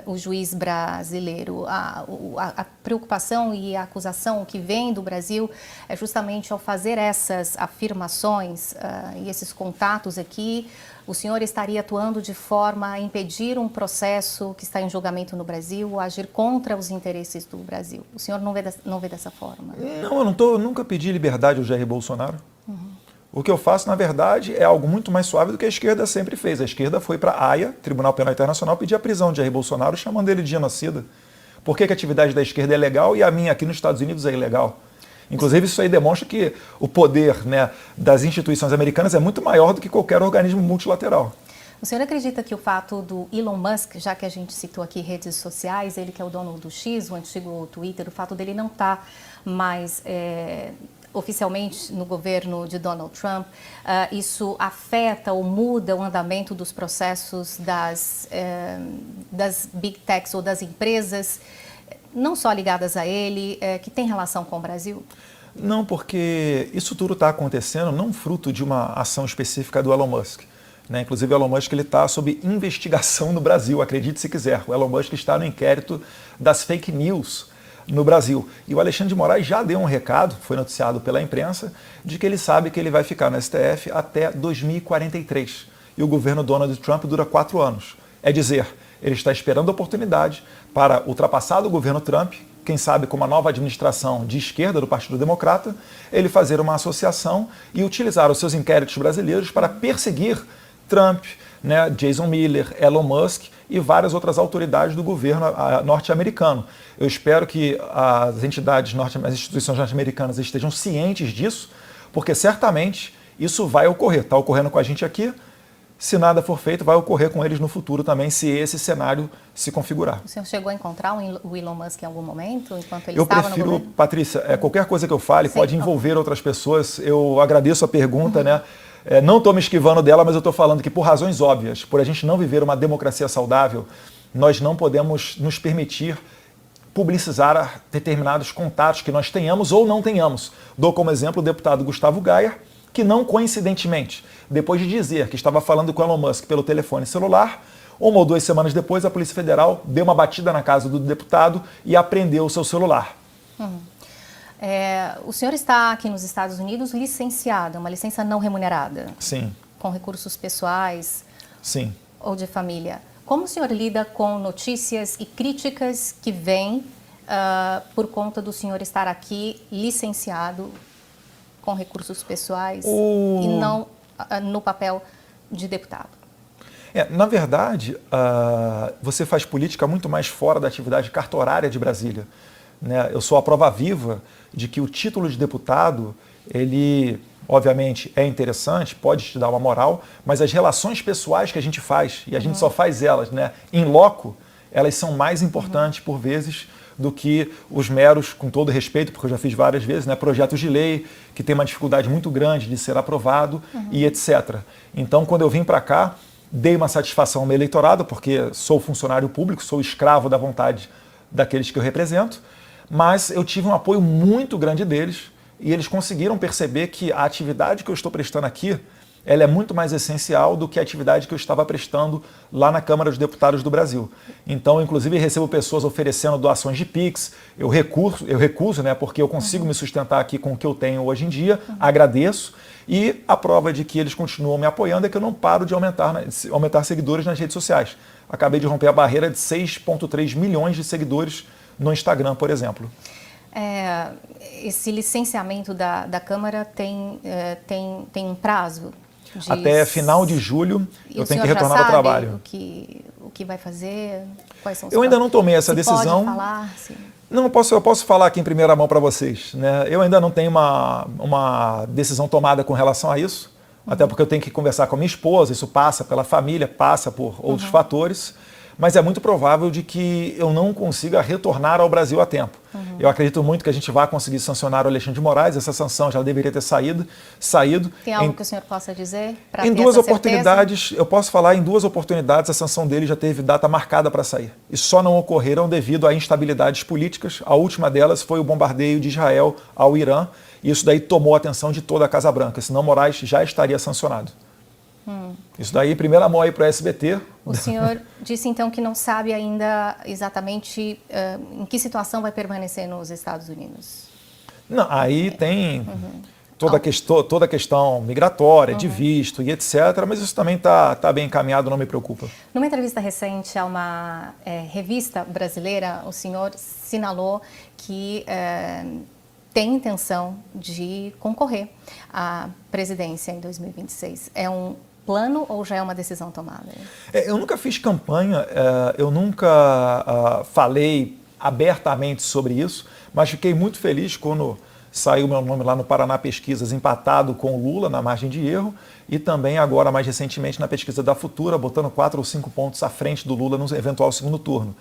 o juiz brasileiro. A preocupação e a acusação que vem do Brasil é justamente ao fazer essas afirmações e esses contatos aqui, o senhor estaria atuando de forma a impedir um processo que está em julgamento no Brasil, agir contra os interesses do Brasil. O senhor não vê dessa forma? Não, eu nunca pedi liberdade ao Jair Bolsonaro. O que eu faço, na verdade, é algo muito mais suave do que a esquerda sempre fez. A esquerda foi para a AIA, Tribunal Penal Internacional, pedir a prisão de Jair Bolsonaro, chamando ele de genocida. Por que a atividade da esquerda é legal e a minha aqui nos Estados Unidos é ilegal? Inclusive, isso aí demonstra que o poder, né, das instituições americanas é muito maior do que qualquer organismo multilateral. O senhor acredita que o fato do Elon Musk, já que a gente citou aqui redes sociais, ele que é o dono do X, o antigo Twitter, o fato dele não estar mais oficialmente no governo de Donald Trump, isso afeta ou muda o andamento dos processos das big techs ou das empresas, não só ligadas a ele, que tem relação com o Brasil? Não, porque isso tudo está acontecendo não fruto de uma ação específica do Elon Musk. Né? Inclusive, o Elon Musk está sob investigação no Brasil, acredite se quiser. O Elon Musk está no inquérito das fake news no Brasil. E o Alexandre de Moraes já deu um recado, foi noticiado pela imprensa, de que ele sabe que ele vai ficar no STF até 2043. E o governo Donald Trump dura 4 anos. É dizer, ele está esperando a oportunidade para ultrapassar o governo Trump, quem sabe com uma nova administração de esquerda do Partido Democrata, ele fazer uma associação e utilizar os seus inquéritos brasileiros para perseguir Trump, né, Jason Miller, Elon Musk e várias outras autoridades do governo norte-americano. Eu espero que as as instituições norte-americanas estejam cientes disso, porque certamente isso vai ocorrer. Está ocorrendo com a gente aqui. Se nada for feito, vai ocorrer com eles no futuro também, se esse cenário se configurar. O senhor chegou a encontrar o Elon Musk em algum momento, enquanto ele estava no governo? Eu prefiro, Patrícia, qualquer coisa que eu fale pode envolver outras pessoas. Eu agradeço a pergunta, né? Não estou me esquivando dela, mas eu estou falando que por razões óbvias, por a gente não viver uma democracia saudável, nós não podemos nos permitir publicizar determinados contatos que nós tenhamos ou não tenhamos. Dou como exemplo o deputado Gustavo Gayer, que não coincidentemente, depois de dizer que estava falando com Elon Musk pelo telefone celular, 1 ou 2 semanas depois a Polícia Federal deu uma batida na casa do deputado e apreendeu o seu celular. O senhor está aqui nos Estados Unidos licenciado, uma licença não remunerada? Sim. Com recursos pessoais? Sim. Ou de família? Como o senhor lida com notícias e críticas que vêm por conta do senhor estar aqui licenciado com recursos pessoais e não no papel de deputado? Na verdade, você faz política muito mais fora da atividade cartorária de Brasília, né? Eu sou a prova viva de que o título de deputado, ele, obviamente, é interessante, pode te dar uma moral, mas as relações pessoais que a gente faz, e a gente só faz elas, né, in loco, elas são mais importantes, por vezes, do que os meros, com todo respeito, porque eu já fiz várias vezes, né, projetos de lei que tem uma dificuldade muito grande de ser aprovado e etc. Então, quando eu vim para cá, dei uma satisfação ao meu eleitorado, porque sou funcionário público, sou escravo da vontade daqueles que eu represento, mas eu tive um apoio muito grande deles e eles conseguiram perceber que a atividade que eu estou prestando aqui, ela é muito mais essencial do que a atividade que eu estava prestando lá na Câmara dos Deputados do Brasil. Então, inclusive, recebo pessoas oferecendo doações de Pix, eu recuso, né, porque eu consigo me sustentar aqui com o que eu tenho hoje em dia, agradeço, e a prova de que eles continuam me apoiando é que eu não paro de aumentar seguidores nas redes sociais. Acabei de romper a barreira de 6,3 milhões de seguidores no Instagram, por exemplo. Esse licenciamento da Câmara tem um prazo? Até final de julho eu tenho que retornar ao trabalho. O que vai fazer? Quais são os Eu ainda não tomei essa decisão. Pode falar? Sim. Não, eu posso falar aqui em primeira mão para vocês, né? Eu ainda não tenho uma decisão tomada com relação a isso, até porque eu tenho que conversar com a minha esposa, isso passa pela família, passa por outros fatores, mas é muito provável de que eu não consiga retornar ao Brasil a tempo. Eu acredito muito que a gente vai conseguir sancionar o Alexandre de Moraes, essa sanção já deveria ter saído. Tem algo que o senhor possa dizer para Em duas oportunidades, eu posso falar, em 2 oportunidades a sanção dele já teve data marcada para sair. E só não ocorreram devido a instabilidades políticas. A última delas foi o bombardeio de Israel ao Irã, e isso daí tomou a atenção de toda a Casa Branca, senão Moraes já estaria sancionado. Isso daí, primeira mão aí para o SBT. O senhor disse então que não sabe ainda exatamente em que situação vai permanecer nos Estados Unidos. Não, aí tem toda a questão migratória, de visto e etc., mas isso também está bem encaminhado, não me preocupa. Numa entrevista recente a uma revista brasileira, o senhor sinalou que tem intenção de concorrer à presidência em 2026. É um plano ou já é uma decisão tomada? Eu nunca fiz campanha, eu nunca falei abertamente sobre isso, mas fiquei muito feliz quando saiu meu nome lá no Paraná Pesquisas, empatado com o Lula na margem de erro, e também agora, mais recentemente, na pesquisa da Futura, botando 4 ou 5 pontos à frente do Lula no eventual segundo turno.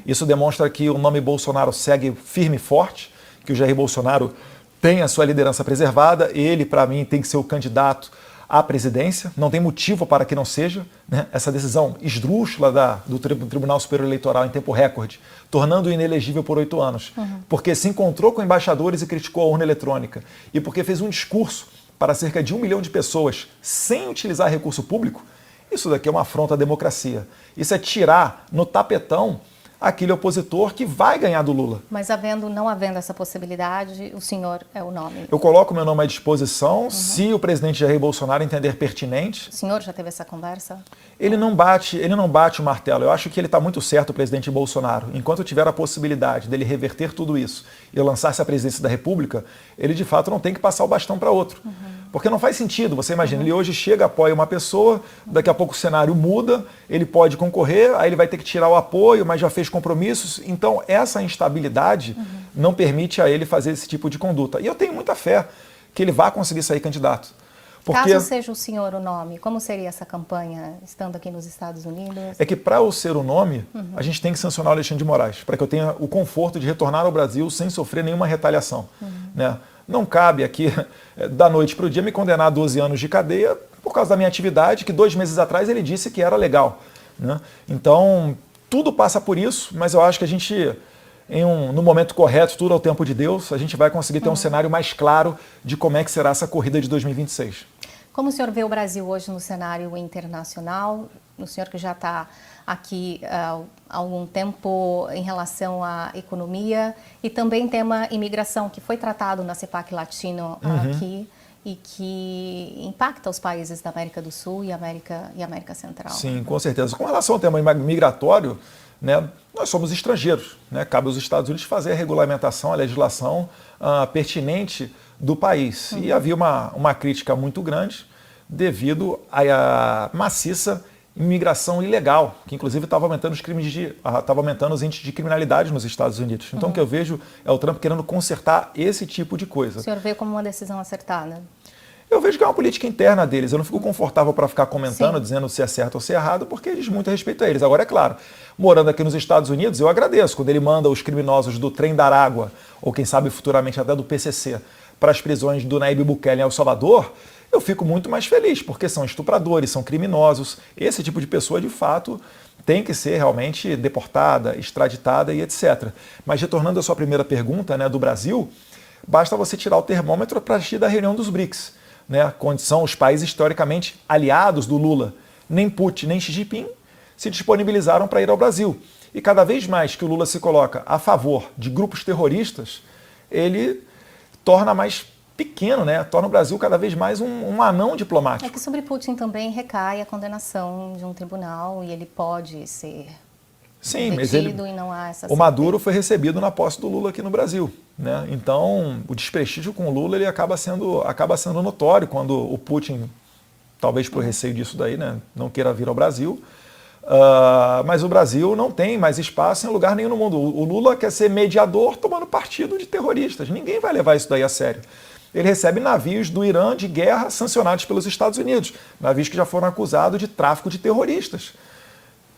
Isso demonstra que o nome Bolsonaro segue firme e forte, que o Jair Bolsonaro tem a sua liderança preservada, ele, para mim, tem que ser o candidato à presidência, não tem motivo para que não seja, né? Essa decisão esdrúxula do Tribunal Superior Eleitoral em tempo recorde, tornando-o inelegível por 8 anos, porque se encontrou com embaixadores e criticou a urna eletrônica, e porque fez um discurso para cerca de 1 milhão de pessoas sem utilizar recurso público, isso daqui é uma afronta à democracia. Isso é tirar no tapetão aquele opositor que vai ganhar do Lula. Mas não havendo essa possibilidade, o senhor é o nome? Eu coloco meu nome à disposição, se o presidente Jair Bolsonaro entender pertinente. O senhor já teve essa conversa? Ele não bate o martelo. Eu acho que ele está muito certo, o presidente Bolsonaro. Enquanto tiver a possibilidade dele reverter tudo isso e lançar-se à presidência da República, ele de fato não tem que passar o bastão para outro. Porque não faz sentido. Você imagina, ele hoje chega, apoia uma pessoa, daqui a pouco o cenário muda, ele pode concorrer, aí ele vai ter que tirar o apoio, mas já fez compromissos. Então, essa instabilidade não permite a ele fazer esse tipo de conduta. E eu tenho muita fé que ele vai conseguir sair candidato. Porque caso seja o senhor o nome, como seria essa campanha estando aqui nos Estados Unidos? É que para eu ser o nome, a gente tem que sancionar o Alexandre de Moraes, para que eu tenha o conforto de retornar ao Brasil sem sofrer nenhuma retaliação. Né? Não cabe aqui, da noite para o dia, me condenar a 12 anos de cadeia por causa da minha atividade, que 2 meses atrás ele disse que era legal. Né? Então, tudo passa por isso, mas eu acho que a gente no momento correto, tudo ao tempo de Deus, a gente vai conseguir ter um cenário mais claro de como é que será essa corrida de 2026. Como o senhor vê o Brasil hoje no cenário internacional? O senhor que já está aqui há algum tempo em relação à economia e também tema imigração, que foi tratado na CPAC Latino aqui e que impacta os países da América do Sul e América Central. Sim, com certeza. Com relação ao tema migratório, né, nós somos estrangeiros, né? Cabe aos Estados Unidos fazer a regulamentação, a legislação pertinente do país. E havia uma crítica muito grande devido à maciça imigração ilegal, que inclusive estava aumentando os índices de criminalidade nos Estados Unidos. Então o que eu vejo é o Trump querendo consertar esse tipo de coisa. O senhor vê como uma decisão acertada? Eu vejo que é uma política interna deles. Eu não fico confortável para ficar comentando, dizendo se é certo ou se é errado, porque diz muito respeito a eles. Agora, é claro, morando aqui nos Estados Unidos, eu agradeço quando ele manda os criminosos do Trem da Aragua, ou quem sabe futuramente até do PCC, para as prisões do Nayib Bukele em El Salvador. Eu fico muito mais feliz, porque são estupradores, são criminosos. Esse tipo de pessoa, de fato, tem que ser realmente deportada, extraditada e etc. Mas retornando à sua primeira pergunta, né, do Brasil, basta você tirar o termômetro para assistir da reunião dos BRICS, né, onde são os países historicamente aliados do Lula. Nem Putin, nem Xi Jinping se disponibilizaram para ir ao Brasil. E cada vez mais que o Lula se coloca a favor de grupos terroristas, ele torna mais pequeno, né? Torna o Brasil cada vez mais um anão diplomático. É que sobre Putin também recai a condenação de um tribunal e ele pode ser detido e não há essa... O Maduro foi recebido na posse do Lula aqui no Brasil, né? Então, o desprestígio com o Lula ele acaba sendo notório quando o Putin, talvez por receio disso daí, né, não queira vir ao Brasil. Mas o Brasil não tem mais espaço em lugar nenhum no mundo. O Lula quer ser mediador tomando partido de terroristas. Ninguém vai levar isso daí a sério. Ele recebe navios do Irã de guerra sancionados pelos Estados Unidos, navios que já foram acusados de tráfico de terroristas.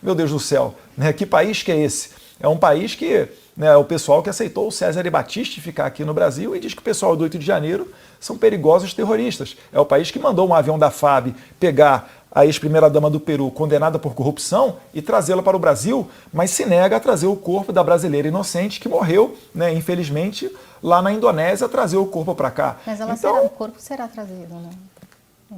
Meu Deus do céu, né? Que país que é esse? É um país que, né, o pessoal que aceitou o César Battisti ficar aqui no Brasil e diz que o pessoal do 8 de janeiro são perigosos terroristas. É o país que mandou um avião da FAB pegar a ex-primeira-dama do Peru, condenada por corrupção, e trazê-la para o Brasil, mas se nega a trazer o corpo da brasileira inocente que morreu, né, infelizmente, lá na Indonésia, trazer o corpo para cá. Mas o corpo será trazido, né?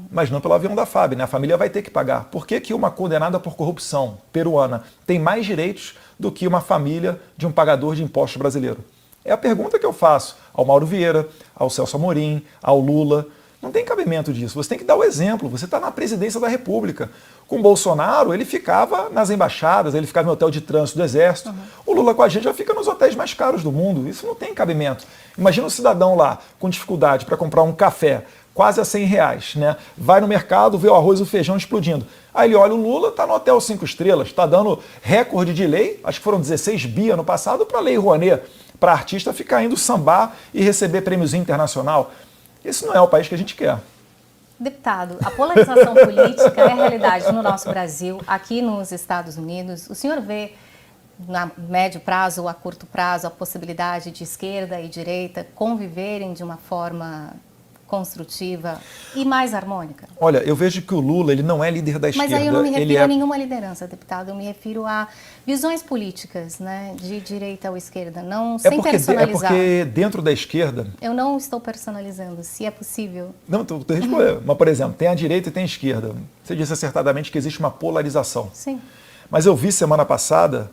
Mas não pelo avião da FAB, né? A família vai ter que pagar. Por que uma condenada por corrupção peruana tem mais direitos do que uma família de um pagador de impostos brasileiro? É a pergunta que eu faço ao Mauro Vieira, ao Celso Amorim, ao Lula. Não tem cabimento disso. Você tem que dar o exemplo. Você está na presidência da República. Com o Bolsonaro, ele ficava nas embaixadas, ele ficava no hotel de trânsito do Exército. O Lula com a gente já fica nos hotéis mais caros do mundo. Isso não tem cabimento. Imagina um cidadão lá com dificuldade para comprar um café quase a R$100, né? Vai no mercado, vê o arroz e o feijão explodindo. Aí ele olha o Lula, está no hotel 5 estrelas, está dando recorde de lei, acho que foram 16 bi ano passado, para a Lei Rouanet, para artista ficar indo sambar e receber prêmiozinho internacional. Esse não é o país que a gente quer. Deputado, a polarização política é realidade no nosso Brasil, aqui nos Estados Unidos. O senhor vê, a médio prazo ou a curto prazo, a possibilidade de esquerda e direita conviverem de uma forma construtiva e mais harmônica? Olha, eu vejo que o Lula ele não é líder da esquerda. Mas aí eu não me refiro a nenhuma liderança, deputado. Eu me refiro a visões políticas, né, de direita ou esquerda, não sem personalizar. É porque dentro da esquerda... Eu não estou personalizando, se é possível. Não, estou respondendo. Mas, por exemplo, tem a direita e tem a esquerda. Você disse acertadamente que existe uma polarização. Sim. Mas eu vi semana passada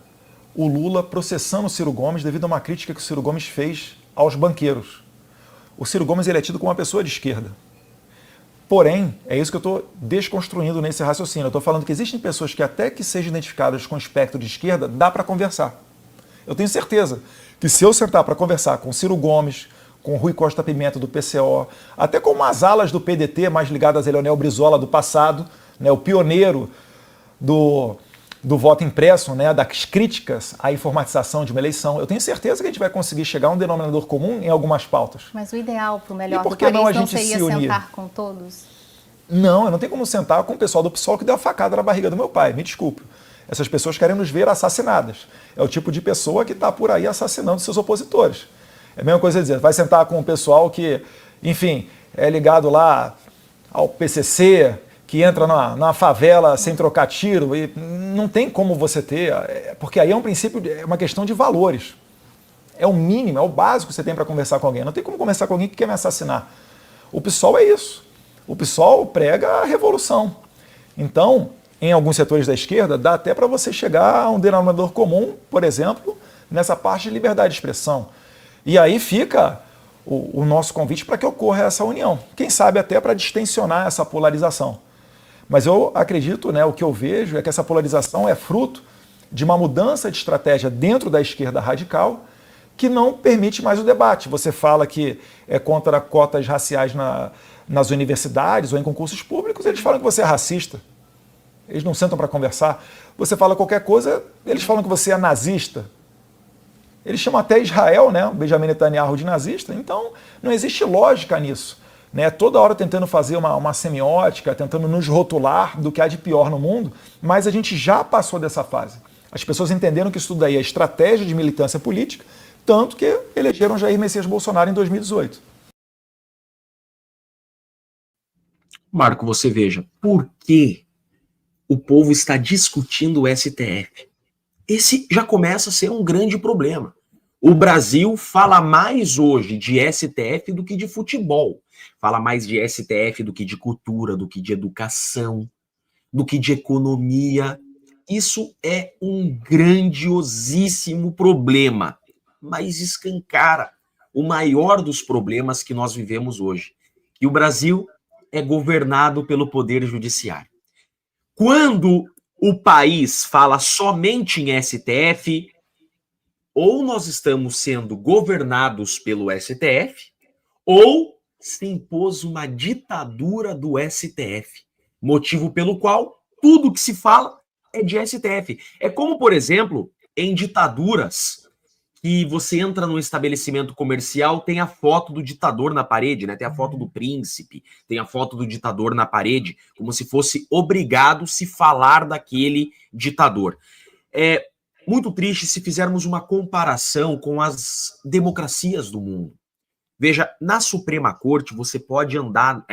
o Lula processando o Ciro Gomes devido a uma crítica que o Ciro Gomes fez aos banqueiros. O Ciro Gomes ele é tido como uma pessoa de esquerda. Porém, é isso que eu estou desconstruindo nesse raciocínio. Eu estou falando que existem pessoas que até que sejam identificadas com o espectro de esquerda, dá para conversar. Eu tenho certeza que se eu sentar para conversar com Ciro Gomes, com Rui Costa Pimenta do PCO, até com umas alas do PDT mais ligadas a Leonel Brizola do passado, né, o pioneiro do voto impresso, né, das críticas à informatização de uma eleição, eu tenho certeza que a gente vai conseguir chegar a um denominador comum em algumas pautas. Mas o ideal para o melhor do país não seria sentar com todos? Não, eu não tenho como sentar com o pessoal do PSOL que deu a facada na barriga do meu pai, me desculpe. Essas pessoas querem nos ver assassinadas. É o tipo de pessoa que está por aí assassinando seus opositores. É a mesma coisa dizer, vai sentar com o pessoal que, enfim, é ligado lá ao PCC, que entra na favela sem trocar tiro, e não tem como você ter, porque aí é um princípio, é uma questão de valores. É o mínimo, é o básico que você tem para conversar com alguém. Não tem como conversar com alguém que quer me assassinar. O PSOL é isso. O PSOL prega a revolução. Então, em alguns setores da esquerda, dá até para você chegar a um denominador comum, por exemplo, nessa parte de liberdade de expressão. E aí fica o nosso convite para que ocorra essa união. Quem sabe até para distensionar essa polarização. Mas eu acredito, né, o que eu vejo é que essa polarização é fruto de uma mudança de estratégia dentro da esquerda radical que não permite mais o debate. Você fala que é contra cotas raciais nas universidades ou em concursos públicos, eles falam que você é racista. Eles não sentam para conversar. Você fala qualquer coisa, eles falam que você é nazista. Eles chamam até Israel, né, o Benjamin Netanyahu, de nazista. Então, não existe lógica nisso. Né? Toda hora tentando fazer uma semiótica, tentando nos rotular do que há de pior no mundo, mas a gente já passou dessa fase. As pessoas entenderam que isso tudo aí é estratégia de militância política, tanto que elegeram Jair Messias Bolsonaro em 2018. Marco, você veja, por que o povo está discutindo o STF? Esse já começa a ser um grande problema. O Brasil fala mais hoje de STF do que de futebol. Fala mais de STF do que de cultura, do que de educação, do que de economia. Isso é um grandiosíssimo problema, mas escancara o maior dos problemas que nós vivemos hoje, que o Brasil é governado pelo Poder Judiciário. Quando o país fala somente em STF, ou nós estamos sendo governados pelo STF, ou se impôs uma ditadura do STF, motivo pelo qual tudo que se fala é de STF. É como, por exemplo, em ditaduras, que você entra num estabelecimento comercial, tem a foto do ditador na parede, né? Tem a foto do príncipe, tem a foto do ditador na parede, como se fosse obrigado se falar daquele ditador. É muito triste se fizermos uma comparação com as democracias do mundo. Veja, na Suprema Corte, você pode andar,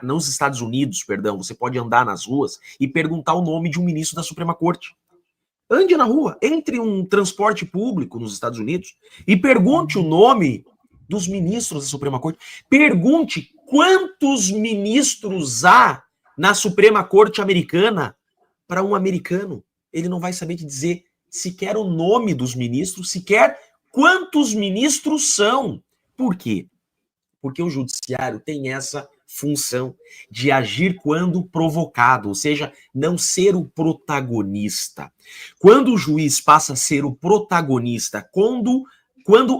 nos Estados Unidos, perdão, você pode andar nas ruas e perguntar o nome de um ministro da Suprema Corte. Ande na rua, entre um transporte público nos Estados Unidos e pergunte o nome dos ministros da Suprema Corte. Pergunte quantos ministros há na Suprema Corte americana para um americano. Ele não vai saber te dizer sequer o nome dos ministros, sequer quantos ministros são. Por quê? Porque o judiciário tem essa função de agir quando provocado, ou seja, não ser o protagonista. Quando o juiz passa a ser o protagonista, quando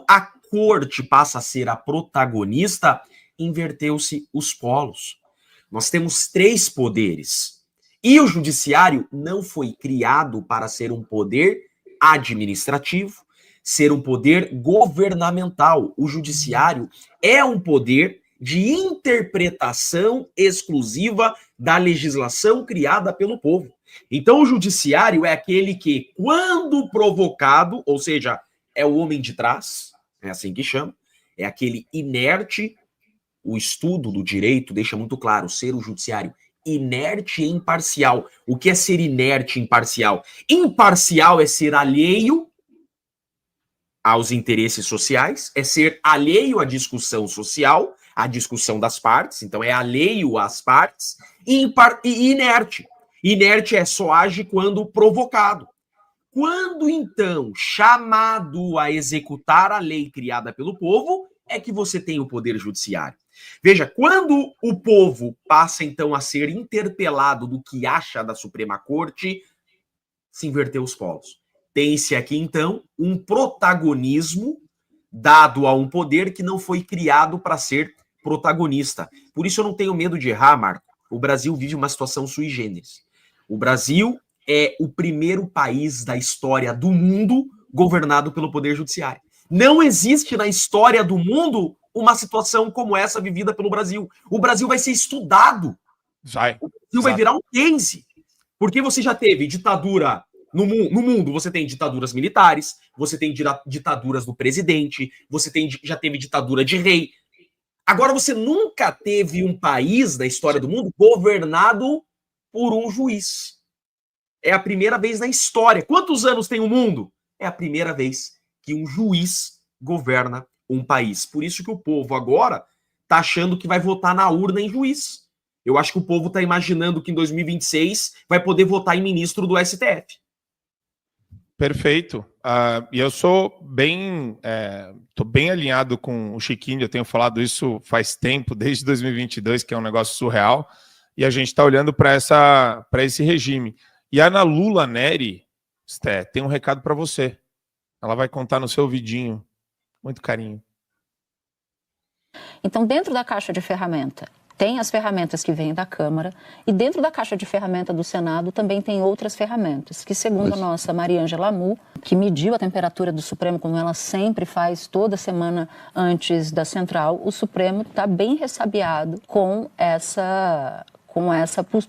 a corte passa a ser a protagonista, inverteu-se os polos. Nós temos 3 poderes. E o judiciário não foi criado para ser um poder administrativo, ser um poder governamental. O judiciário é um poder de interpretação exclusiva da legislação criada pelo povo. Então, o judiciário é aquele que, quando provocado, ou seja, é o homem de trás, é assim que chama, é aquele inerte. O estudo do direito deixa muito claro, ser o judiciário inerte e imparcial. O que é ser inerte e imparcial? Imparcial é ser alheio aos interesses sociais, é ser alheio à discussão social, à discussão das partes, então é alheio às partes, e inerte. Inerte é só age quando provocado. Quando, então, chamado a executar a lei criada pelo povo, é que você tem o poder judiciário. Veja, quando o povo passa, então, a ser interpelado do que acha da Suprema Corte, se inverteu os polos. Tem-se aqui, então, um protagonismo dado a um poder que não foi criado para ser protagonista. Por isso eu não tenho medo de errar, Marco. O Brasil vive uma situação sui generis. O Brasil é o primeiro país da história do mundo governado pelo Poder Judiciário. Não existe na história do mundo uma situação como essa vivida pelo Brasil. O Brasil vai ser estudado. O Brasil vai virar um case. Porque você já teve ditadura no mundo, você tem ditaduras militares, você tem ditaduras do presidente, você já teve ditadura de rei. Agora, você nunca teve um país da história do mundo governado por um juiz. É a primeira vez na história. Quantos anos tem o mundo? É a primeira vez que um juiz governa um país. Por isso que o povo agora está achando que vai votar na urna em juiz. Eu acho que o povo está imaginando que em 2026 vai poder votar em ministro do STF. Perfeito. E eu sou tô bem alinhado com o Chiquinho, eu tenho falado isso faz tempo, desde 2022, que é um negócio surreal, e a gente está olhando para esse regime. E a Ana Lula Neri, Sté, tem um recado para você. Ela vai contar no seu ouvidinho. Muito carinho. Então, dentro da caixa de ferramenta, tem as ferramentas que vêm da Câmara, e dentro da caixa de ferramenta do Senado também tem outras ferramentas, que segundo a nossa Mariângela Amu, que mediu a temperatura do Supremo, como ela sempre faz toda semana antes da Central, o Supremo está bem ressabiado com essa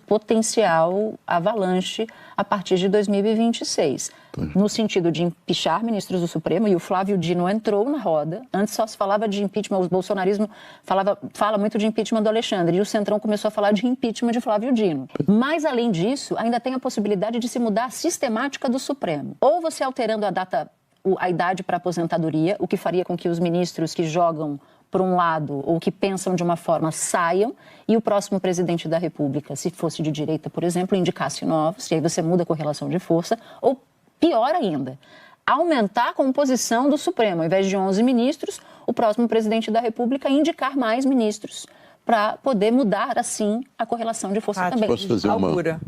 potencial avalanche a partir de 2026. No sentido de impeachar ministros do Supremo, e o Flávio Dino entrou na roda. Antes só se falava de impeachment, o bolsonarismo fala muito de impeachment do Alexandre, e o Centrão começou a falar de impeachment de Flávio Dino. Mas, além disso, ainda tem a possibilidade de se mudar a sistemática do Supremo. Ou você alterando a idade para aposentadoria, o que faria com que os ministros que jogam por um lado, ou que pensam de uma forma, saiam, e o próximo presidente da República, se fosse de direita, por exemplo, indicasse novos, e aí você muda a correlação de força, ou pior ainda, aumentar a composição do Supremo. Ao invés de 11 ministros, o próximo presidente da República indicar mais ministros, para poder mudar, assim, a correlação de força também. Posso fazer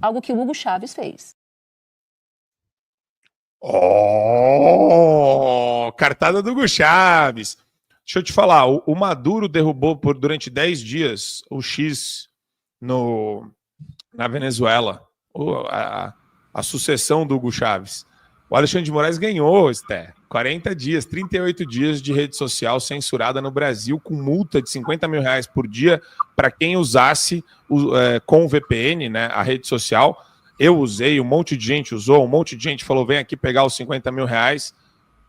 algo que o Hugo Chávez fez. Cartada do Hugo Chávez. Deixa eu te falar, o Maduro derrubou durante 10 dias o X na Venezuela, a sucessão do Hugo Chávez. O Alexandre de Moraes ganhou, Esther, 40 dias, 38 dias de rede social censurada no Brasil, com multa de R$50 mil por dia para quem usasse com o VPN, né, a rede social. Eu usei, um monte de gente usou, um monte de gente falou, vem aqui pegar os R$50 mil,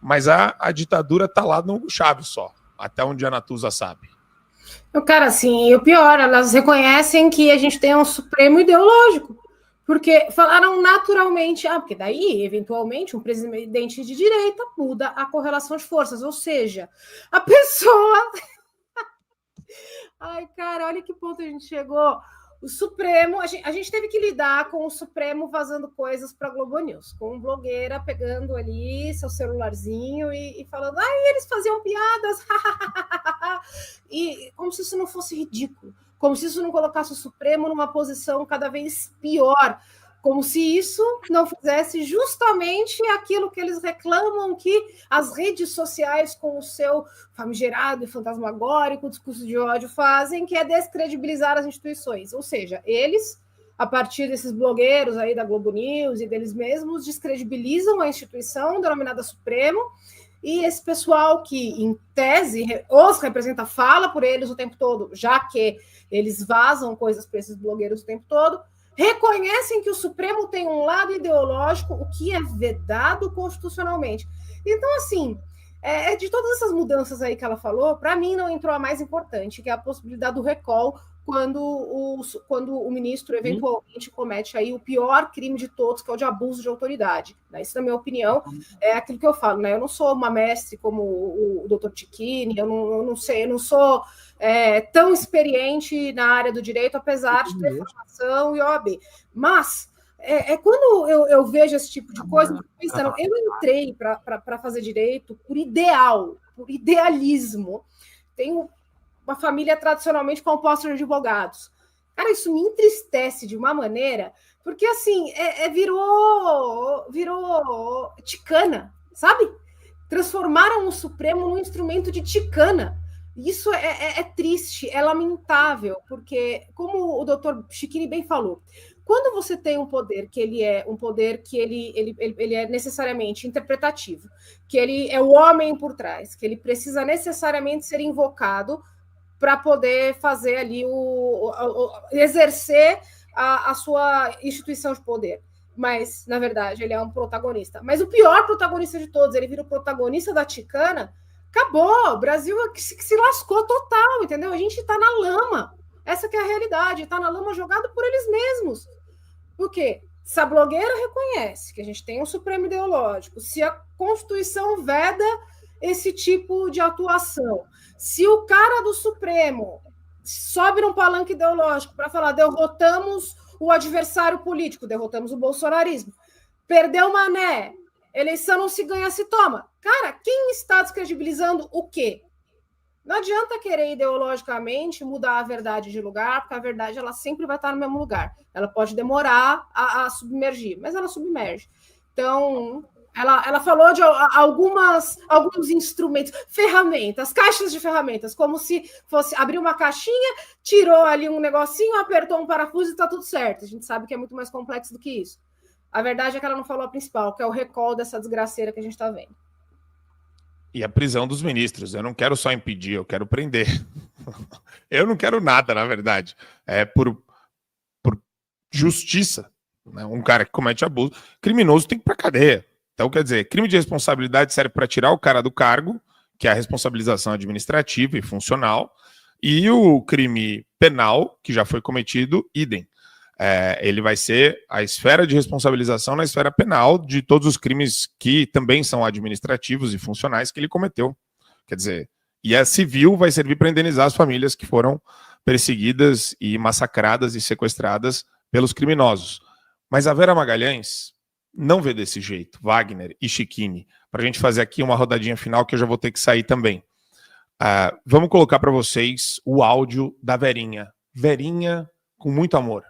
mas a ditadura tá lá no Hugo Chávez só. Até onde a Natuza sabe. Cara, assim, o pior, elas reconhecem que a gente tem um Supremo ideológico, porque falaram naturalmente, porque daí, eventualmente, um presidente de direita muda a correlação de forças, ou seja, a pessoa... Ai, cara, olha que ponto a gente chegou. O Supremo, a gente teve que lidar com o Supremo vazando coisas para a Globo News, com uma blogueira pegando ali seu celularzinho e falando, eles faziam piadas, e como se isso não fosse ridículo, como se isso não colocasse o Supremo numa posição cada vez pior, como se isso não fizesse justamente aquilo que eles reclamam que as redes sociais, com o seu famigerado e fantasmagórico discurso de ódio, fazem, que é descredibilizar as instituições. Ou seja, eles, a partir desses blogueiros aí da Globo News e deles mesmos, descredibilizam a instituição denominada Supremo, e esse pessoal que, em tese, os representa, fala por eles o tempo todo, já que eles vazam coisas para esses blogueiros o tempo todo, reconhecem que o Supremo tem um lado ideológico, o que é vedado constitucionalmente. Então, assim, de todas essas mudanças aí que ela falou, para mim não entrou a mais importante, que é a possibilidade do recall quando o ministro eventualmente comete aí o pior crime de todos, que é o de abuso de autoridade. Isso, na minha opinião, é aquilo que eu falo, né? Eu não sou uma mestre como o Dr. Tichini, eu não sei, eu não sou tão experiente na área do direito, apesar de ter formação e OAB. Mas quando eu vejo esse tipo de coisa, eu entrei para fazer direito por idealismo. Tenho uma família tradicionalmente composta de advogados. Cara, isso me entristece de uma maneira, porque assim, virou ticana, sabe? Transformaram o Supremo num instrumento de ticana. Isso é triste, é lamentável, porque, como o doutor Chiquini bem falou, quando você tem um poder que ele é um poder que ele é necessariamente interpretativo, que ele é o homem por trás, que ele precisa necessariamente ser invocado para poder fazer ali exercer a sua instituição de poder. Mas, na verdade, ele é um protagonista. Mas o pior protagonista de todos, ele vira o protagonista da ticana, acabou. O Brasil se lascou total, entendeu? A gente está na lama. Essa que é a realidade. Está na lama jogado por eles mesmos. Por quê? Se a blogueira reconhece que a gente tem um Supremo ideológico, se a Constituição veda esse tipo de atuação. Se o cara do Supremo sobe num palanque ideológico para falar derrotamos o adversário político, derrotamos o bolsonarismo, perdeu o Mané, eleição não se ganha, se toma. Cara, quem está descredibilizando o quê? Não adianta querer ideologicamente mudar a verdade de lugar, porque a verdade ela sempre vai estar no mesmo lugar. Ela pode demorar a submergir, mas ela submerge. Então, ela falou de alguns instrumentos, ferramentas, caixas de ferramentas, como se fosse abrir uma caixinha, tirou ali um negocinho, apertou um parafuso e está tudo certo. A gente sabe que é muito mais complexo do que isso. A verdade é que ela não falou a principal, que é o recall dessa desgraceira que a gente está vendo. E a prisão dos ministros. Eu não quero só impedir, eu quero prender. Eu não quero nada, na verdade. É por justiça. Né? Um cara que comete abuso, criminoso tem que ir pra cadeia. Então, quer dizer, crime de responsabilidade serve para tirar o cara do cargo, que é a responsabilização administrativa e funcional, e o crime penal, que já foi cometido, idem. Ele vai ser a esfera de responsabilização na esfera penal de todos os crimes que também são administrativos e funcionais que ele cometeu. Quer dizer, e a civil vai servir para indenizar as famílias que foram perseguidas e massacradas e sequestradas pelos criminosos. Mas a Vera Magalhães não vê desse jeito, Wagner e Chiquini, para a gente fazer aqui uma rodadinha final que eu já vou ter que sair também. Vamos colocar para vocês o áudio da Verinha. Verinha com muito amor.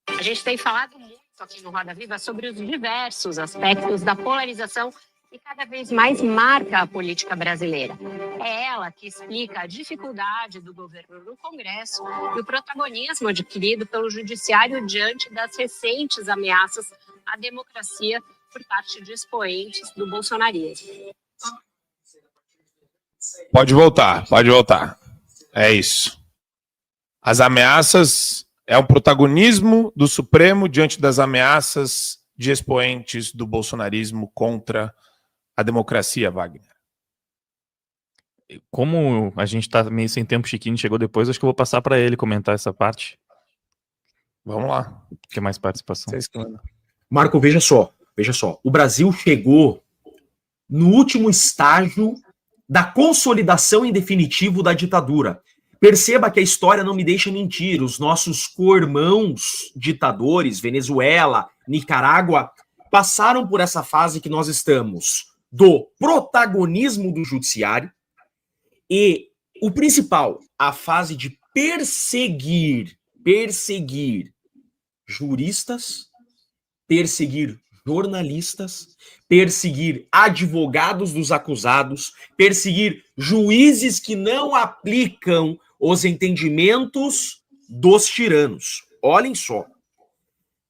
A gente tem falado muito aqui no Roda Viva sobre os diversos aspectos da polarização que cada vez mais marca a política brasileira. É ela que explica a dificuldade do governo no Congresso e o protagonismo adquirido pelo Judiciário diante das recentes ameaças à democracia por parte de expoentes do bolsonarismo. Pode voltar, pode voltar. É isso. As ameaças é o protagonismo do Supremo diante das ameaças de expoentes do bolsonarismo contra a democracia, Wagner. Como a gente tá meio sem tempo, o Chiquinho chegou depois, acho que eu vou passar para ele comentar essa parte. Vamos lá. Quer mais participação? Marco, veja só. O Brasil chegou no último estágio da consolidação em definitivo da ditadura. Perceba que a história não me deixa mentir. Os nossos co-irmãos ditadores, Venezuela, Nicarágua, passaram por essa fase que nós estamos, do protagonismo do judiciário e o principal, a fase de perseguir juristas, perseguir jornalistas, perseguir advogados dos acusados, perseguir juízes que não aplicam os entendimentos dos tiranos. Olhem só.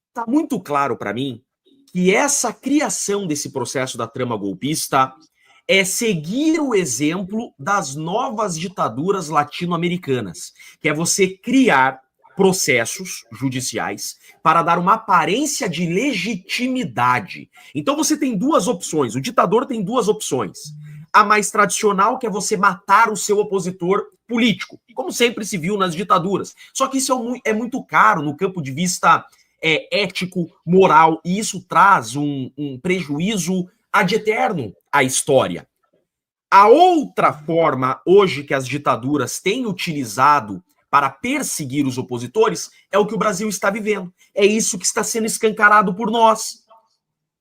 Está muito claro para mim que essa criação desse processo da trama golpista é seguir o exemplo das novas ditaduras latino-americanas, que é você criar processos judiciais para dar uma aparência de legitimidade. Então você tem duas opções, o ditador tem duas opções. A mais tradicional, que é você matar o seu opositor político, como sempre se viu nas ditaduras. Só que isso é muito caro no campo de vista ético, moral, e isso traz um prejuízo ad eterno à história. A outra forma, hoje, que as ditaduras têm utilizado para perseguir os opositores, é o que o Brasil está vivendo. É isso que está sendo escancarado por nós.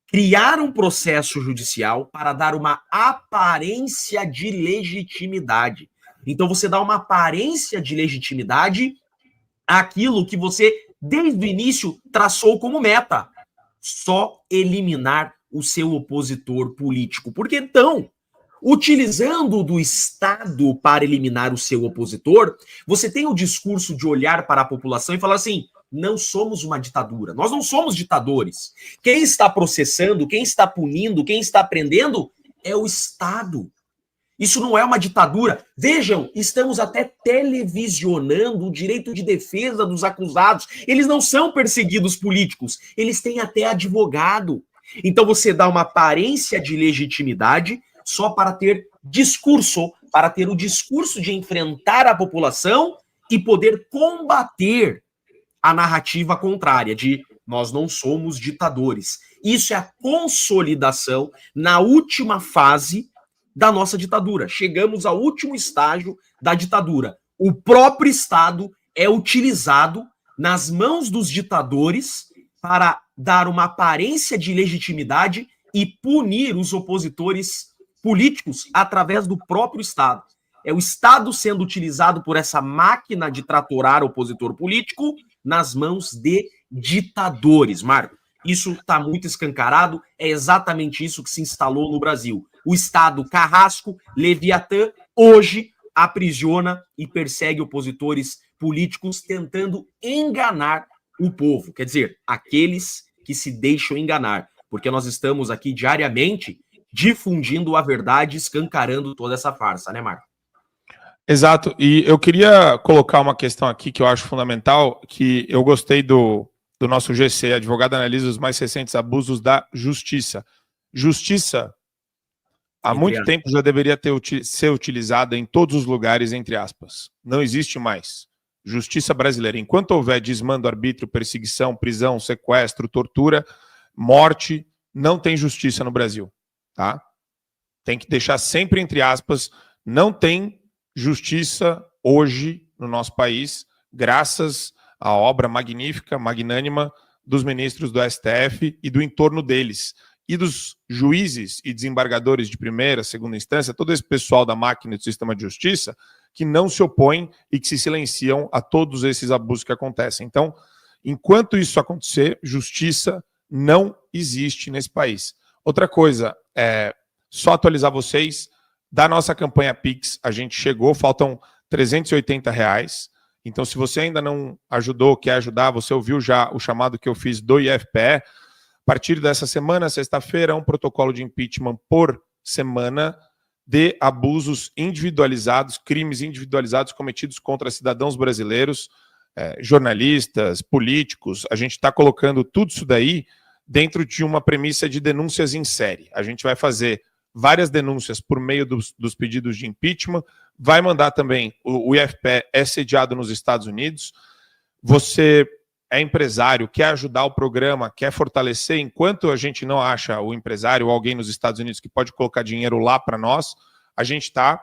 Criar um processo judicial para dar uma aparência de legitimidade. Então você dá uma aparência de legitimidade àquilo que você, desde o início, traçou como meta. Só eliminar o seu opositor político. Porque então, utilizando do Estado para eliminar o seu opositor, você tem o discurso de olhar para a população e falar assim, não somos uma ditadura, nós não somos ditadores. Quem está processando, quem está punindo, quem está prendendo é o Estado. Isso não é uma ditadura. Vejam, estamos até televisionando o direito de defesa dos acusados. Eles não são perseguidos políticos, eles têm até advogado. Então você dá uma aparência de legitimidade só para ter discurso, para ter o discurso de enfrentar a população e poder combater a narrativa contrária de nós não somos ditadores. Isso é a consolidação na última fase da nossa ditadura. Chegamos ao último estágio da ditadura. O próprio Estado é utilizado nas mãos dos ditadores para dar uma aparência de legitimidade e punir os opositores políticos através do próprio Estado. É o Estado sendo utilizado por essa máquina de tratorar opositor político nas mãos de ditadores, Marco. Isso está muito escancarado, é exatamente isso que se instalou no Brasil. O Estado carrasco, Leviatã, hoje aprisiona e persegue opositores políticos tentando enganar o povo. Quer dizer, aqueles que se deixam enganar. Porque nós estamos aqui diariamente difundindo a verdade, escancarando toda essa farsa, né, Marco? Exato. E eu queria colocar uma questão aqui que eu acho fundamental, que eu gostei do nosso GC, advogado analisa os mais recentes abusos da justiça. Justiça, há muito tempo já deveria ser utilizada em todos os lugares, entre aspas. Não existe mais. Justiça brasileira. Enquanto houver desmando, arbítrio, perseguição, prisão, sequestro, tortura, morte, não tem justiça no Brasil, tá? Tem que deixar sempre entre aspas, não tem justiça hoje no nosso país, graças à obra magnífica, magnânima dos ministros do STF e do entorno deles, e dos juízes e desembargadores de primeira, segunda instância, todo esse pessoal da máquina do sistema de justiça que não se opõem e que se silenciam a todos esses abusos que acontecem. Então, enquanto isso acontecer, justiça não existe nesse país. Outra coisa, só atualizar vocês, da nossa campanha Pix, a gente chegou, faltam R$380. Então, se você ainda não ajudou, quer ajudar, você ouviu já o chamado que eu fiz do IFPE. A partir dessa semana, sexta-feira, um protocolo de impeachment por semana de abusos individualizados, crimes individualizados cometidos contra cidadãos brasileiros, jornalistas, políticos. A gente está colocando tudo isso daí dentro de uma premissa de denúncias em série. A gente vai fazer várias denúncias por meio dos pedidos de impeachment, vai mandar também, o IFPE é sediado nos Estados Unidos, você é empresário, quer ajudar o programa, quer fortalecer, enquanto a gente não acha o empresário ou alguém nos Estados Unidos que pode colocar dinheiro lá para nós, a gente está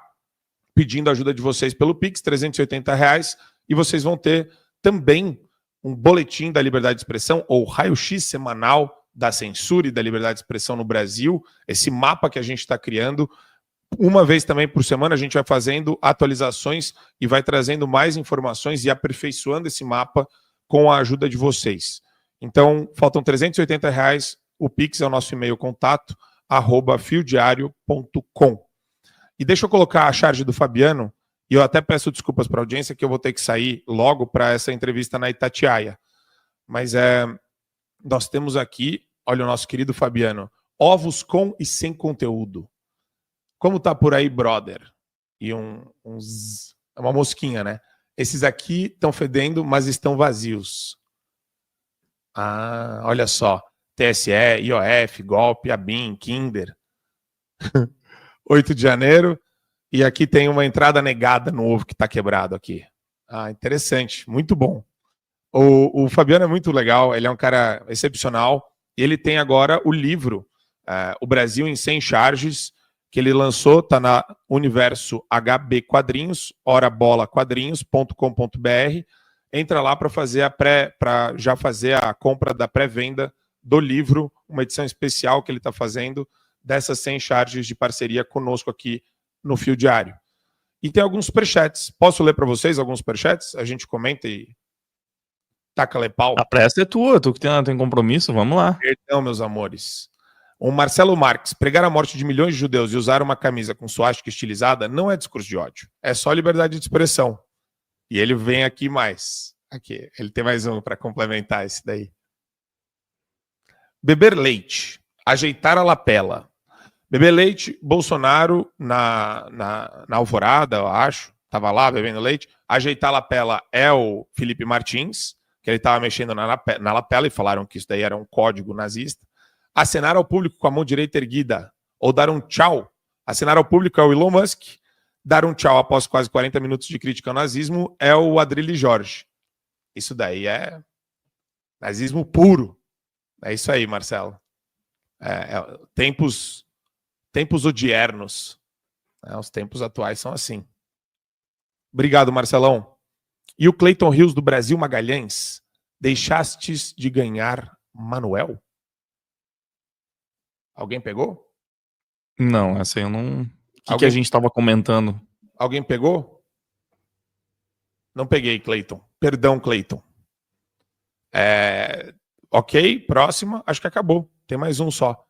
pedindo a ajuda de vocês pelo Pix, R$380, e vocês vão ter também um boletim da liberdade de expressão, ou raio-x semanal da censura e da liberdade de expressão no Brasil, esse mapa que a gente está criando. Uma vez também por semana a gente vai fazendo atualizações e vai trazendo mais informações e aperfeiçoando esse mapa com a ajuda de vocês. Então, faltam R$380, o Pix é o nosso e-mail contato, @fiodiario.com. E deixa eu colocar a charge do Fabiano, e eu até peço desculpas para a audiência que eu vou ter que sair logo para essa entrevista na Itatiaia. Mas nós temos aqui, olha o nosso querido Fabiano, ovos com e sem conteúdo. Como tá por aí, brother? E uma mosquinha, né? Esses aqui estão fedendo, mas estão vazios. Ah, olha só. TSE, IOF, Golpe, ABIN, Kinder. 8 de janeiro. E aqui tem uma entrada negada no ovo que está quebrado aqui. Ah, interessante. Muito bom. O Fabiano é muito legal. Ele é um cara excepcional. Ele tem agora o livro O Brasil em 100 Charges, que ele lançou, está na Universo HB Quadrinhos, horabolaquadrinhos.com.br. Entra lá para já fazer a compra da pré-venda do livro, uma edição especial que ele está fazendo dessas 100 charges de parceria conosco aqui no Fio Diário. E tem alguns superchats. Posso ler para vocês alguns superchats? A gente comenta e taca-lhe pau. A pressa é tua, tu que tem compromisso, vamos lá. Perdão, meus amores. O Marcelo Marques, pregar a morte de milhões de judeus e usar uma camisa com suástica estilizada não é discurso de ódio. É só liberdade de expressão. E ele vem aqui mais. Aqui, ele tem mais um para complementar esse daí. Beber leite. Ajeitar a lapela. Beber leite, Bolsonaro na Alvorada, eu acho. Estava lá bebendo leite. Ajeitar a lapela é o Felipe Martins, que ele estava mexendo na lapela e falaram que isso daí era um código nazista. Acenar ao público com a mão direita erguida ou dar um tchau. Acenar ao público é o Elon Musk. Dar um tchau após quase 40 minutos de crítica ao nazismo é o Adrilles Jorge. Isso daí é nazismo puro. É isso aí, Marcelo. Tempos odiernos. Os tempos atuais são assim. Obrigado, Marcelão. E o Clayton Rios do Brasil Magalhães, deixastes de ganhar Manuel? Alguém pegou? Não, essa aí eu não... O que a gente estava comentando? Alguém pegou? Não peguei, Clayton. Perdão, Clayton. Ok, próxima. Acho que acabou. Tem mais um só.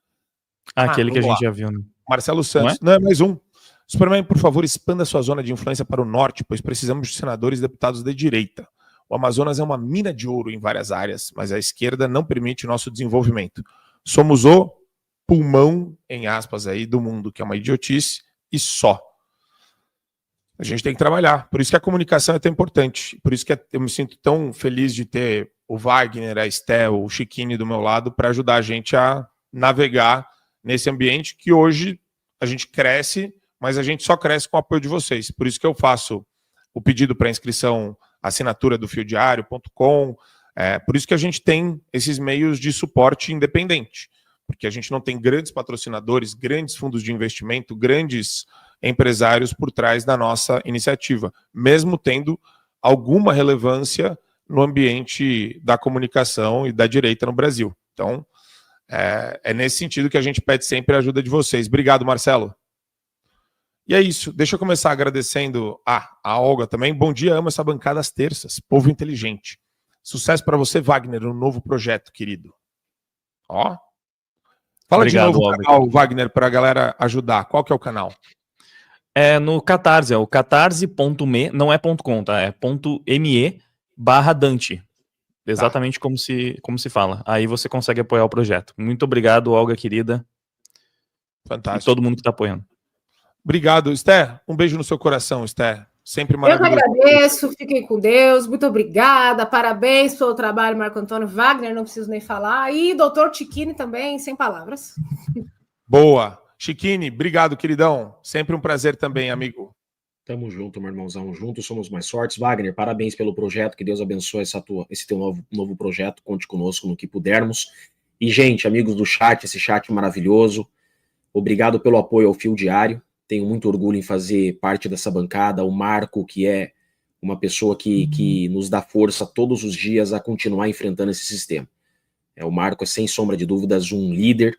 Aquele que a gente lá. já viu, né? Marcelo Santos. Não é mais um. Superman, por favor, expanda sua zona de influência para o norte, pois precisamos de senadores e deputados de direita. O Amazonas é uma mina de ouro em várias áreas, mas a esquerda não permite nosso desenvolvimento. Somos o pulmão, em aspas, aí, do mundo, que é uma idiotice, e só. A gente tem que trabalhar. Por isso que a comunicação é tão importante. Por isso que eu me sinto tão feliz de ter o Wagner, a Estel, o Chiquini do meu lado para ajudar a gente a navegar nesse ambiente que hoje a gente cresce, mas a gente só cresce com o apoio de vocês. Por isso que eu faço o pedido para inscrição, assinatura do fiodiario.com. Por isso que a gente tem esses meios de suporte independente. Porque a gente não tem grandes patrocinadores, grandes fundos de investimento, grandes empresários por trás da nossa iniciativa, mesmo tendo alguma relevância no ambiente da comunicação e da direita no Brasil. Então, é nesse sentido que a gente pede sempre a ajuda de vocês. Obrigado, Marcelo. E é isso. Deixa eu começar agradecendo a Olga também. Bom dia, amo essa bancada às terças. Povo inteligente. Sucesso para você, Wagner, no novo projeto, querido. Ó. Fala Obrigado, de novo o canal, Wagner, para a galera ajudar. Qual que é o canal? É no Catarse, o catarse.me, não é .com, tá? É .me/Dante. Exatamente como se fala. Aí você consegue apoiar o projeto. Muito obrigado, Olga, querida. Fantástico. E todo mundo que está apoiando. Obrigado, Esther. Um beijo no seu coração, Esther. Sempre Eu que maravilhoso. agradeço, fiquem com Deus, muito obrigada, parabéns pelo trabalho, Marco Antônio. Wagner, não preciso nem falar, e doutor Chiquini também, sem palavras. Boa. Chiquini, obrigado, queridão. Sempre um prazer também, amigo. Tamo junto, meu irmãozão. Juntos somos mais fortes. Wagner, parabéns pelo projeto, que Deus abençoe esse teu novo projeto, conte conosco no que pudermos. E, gente, amigos do chat, esse chat maravilhoso, obrigado pelo apoio ao Fio Diário. Tenho muito orgulho em fazer parte dessa bancada. O Marco, que é uma pessoa que nos dá força todos os dias a continuar enfrentando esse sistema. O Marco é, sem sombra de dúvidas, um líder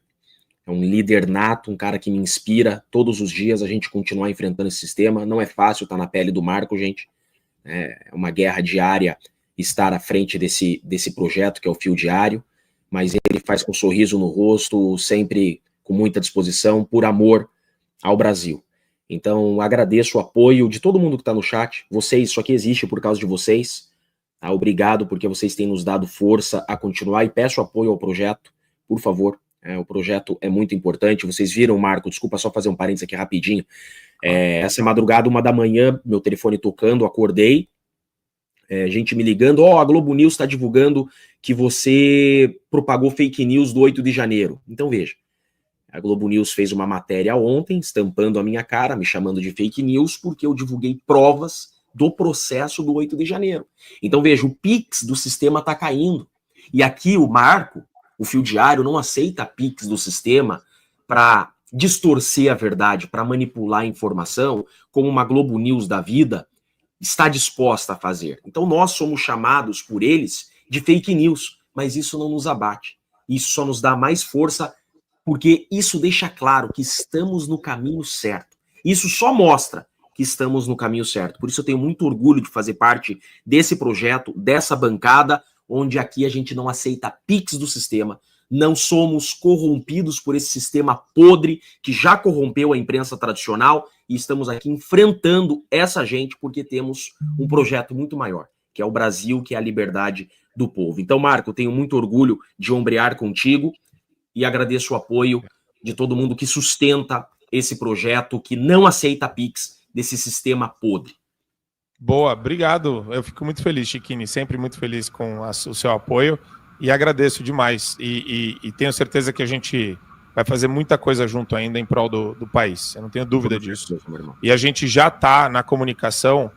nato, um cara que me inspira todos os dias a gente continuar enfrentando esse sistema. Não é fácil estar na pele do Marco, gente. É uma guerra diária estar à frente desse projeto que é o Fio Diário, mas ele faz com um sorriso no rosto, sempre com muita disposição, por amor ao Brasil. Então, agradeço o apoio de todo mundo que está no chat. Vocês, isso aqui existe por causa de vocês. Tá? Obrigado, porque vocês têm nos dado força a continuar, e peço apoio ao projeto, por favor. O projeto é muito importante. Vocês viram, Marco, desculpa só fazer um parênteses aqui rapidinho. Essa madrugada, 1 da manhã, meu telefone tocando, acordei, gente me ligando, a Globo News está divulgando que você propagou fake news do 8 de janeiro. Então, veja. A Globo News fez uma matéria ontem, estampando a minha cara, me chamando de fake news, porque eu divulguei provas do processo do 8 de janeiro. Então, veja, o Pix do sistema está caindo. E aqui o Marco, o Fio Diário, não aceita Pix do sistema para distorcer a verdade, para manipular a informação, como uma Globo News da vida está disposta a fazer. Então, nós somos chamados por eles de fake news, mas isso não nos abate. Isso só nos dá mais força, porque isso deixa claro que estamos no caminho certo. Isso só mostra que estamos no caminho certo. Por isso eu tenho muito orgulho de fazer parte desse projeto, dessa bancada, onde aqui a gente não aceita Pix do sistema, não somos corrompidos por esse sistema podre que já corrompeu a imprensa tradicional, e estamos aqui enfrentando essa gente porque temos um projeto muito maior, que é o Brasil, que é a liberdade do povo. Então, Marco, eu tenho muito orgulho de ombrear contigo, e agradeço o apoio de todo mundo que sustenta esse projeto, que não aceita Pix desse sistema podre. Boa, obrigado. Eu fico muito feliz, Chiquini, sempre muito feliz com o seu apoio, e agradeço demais. E tenho certeza que a gente vai fazer muita coisa junto ainda em prol do país. Eu não tenho dúvida disso. E a gente já está na comunicação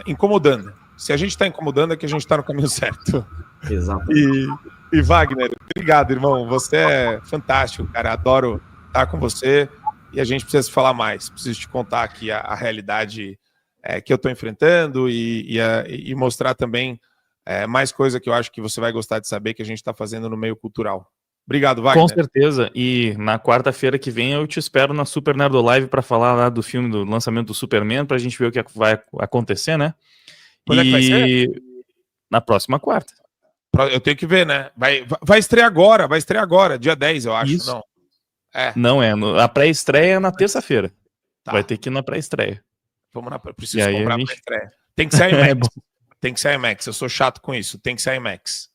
incomodando. Se a gente está incomodando, é que a gente está no caminho certo. Exato. E Wagner, obrigado, irmão. Você é fantástico, cara. Adoro estar com você. E a gente precisa se falar mais. Preciso te contar aqui a realidade que eu estou enfrentando e mostrar também mais coisa que eu acho que você vai gostar de saber que a gente está fazendo no meio cultural. Obrigado, Wagner. Com certeza. E na quarta-feira que vem eu te espero na Super Nerdo Live para falar lá do filme, do lançamento do Superman, para a gente ver o que vai acontecer, né? Quando é que vai ser? Na próxima quarta. Eu tenho que ver, né? Vai estrear agora, dia 10, eu acho. Isso. Não, a pré-estreia é na terça-feira. Tá. Vai ter que ir na pré-estreia. Vamos preciso comprar a pré-estreia. Tem que ser IMAX. Tem que ser IMAX. Eu sou chato com isso. Tem que ser IMAX.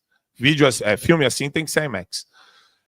Filme assim tem que ser IMAX.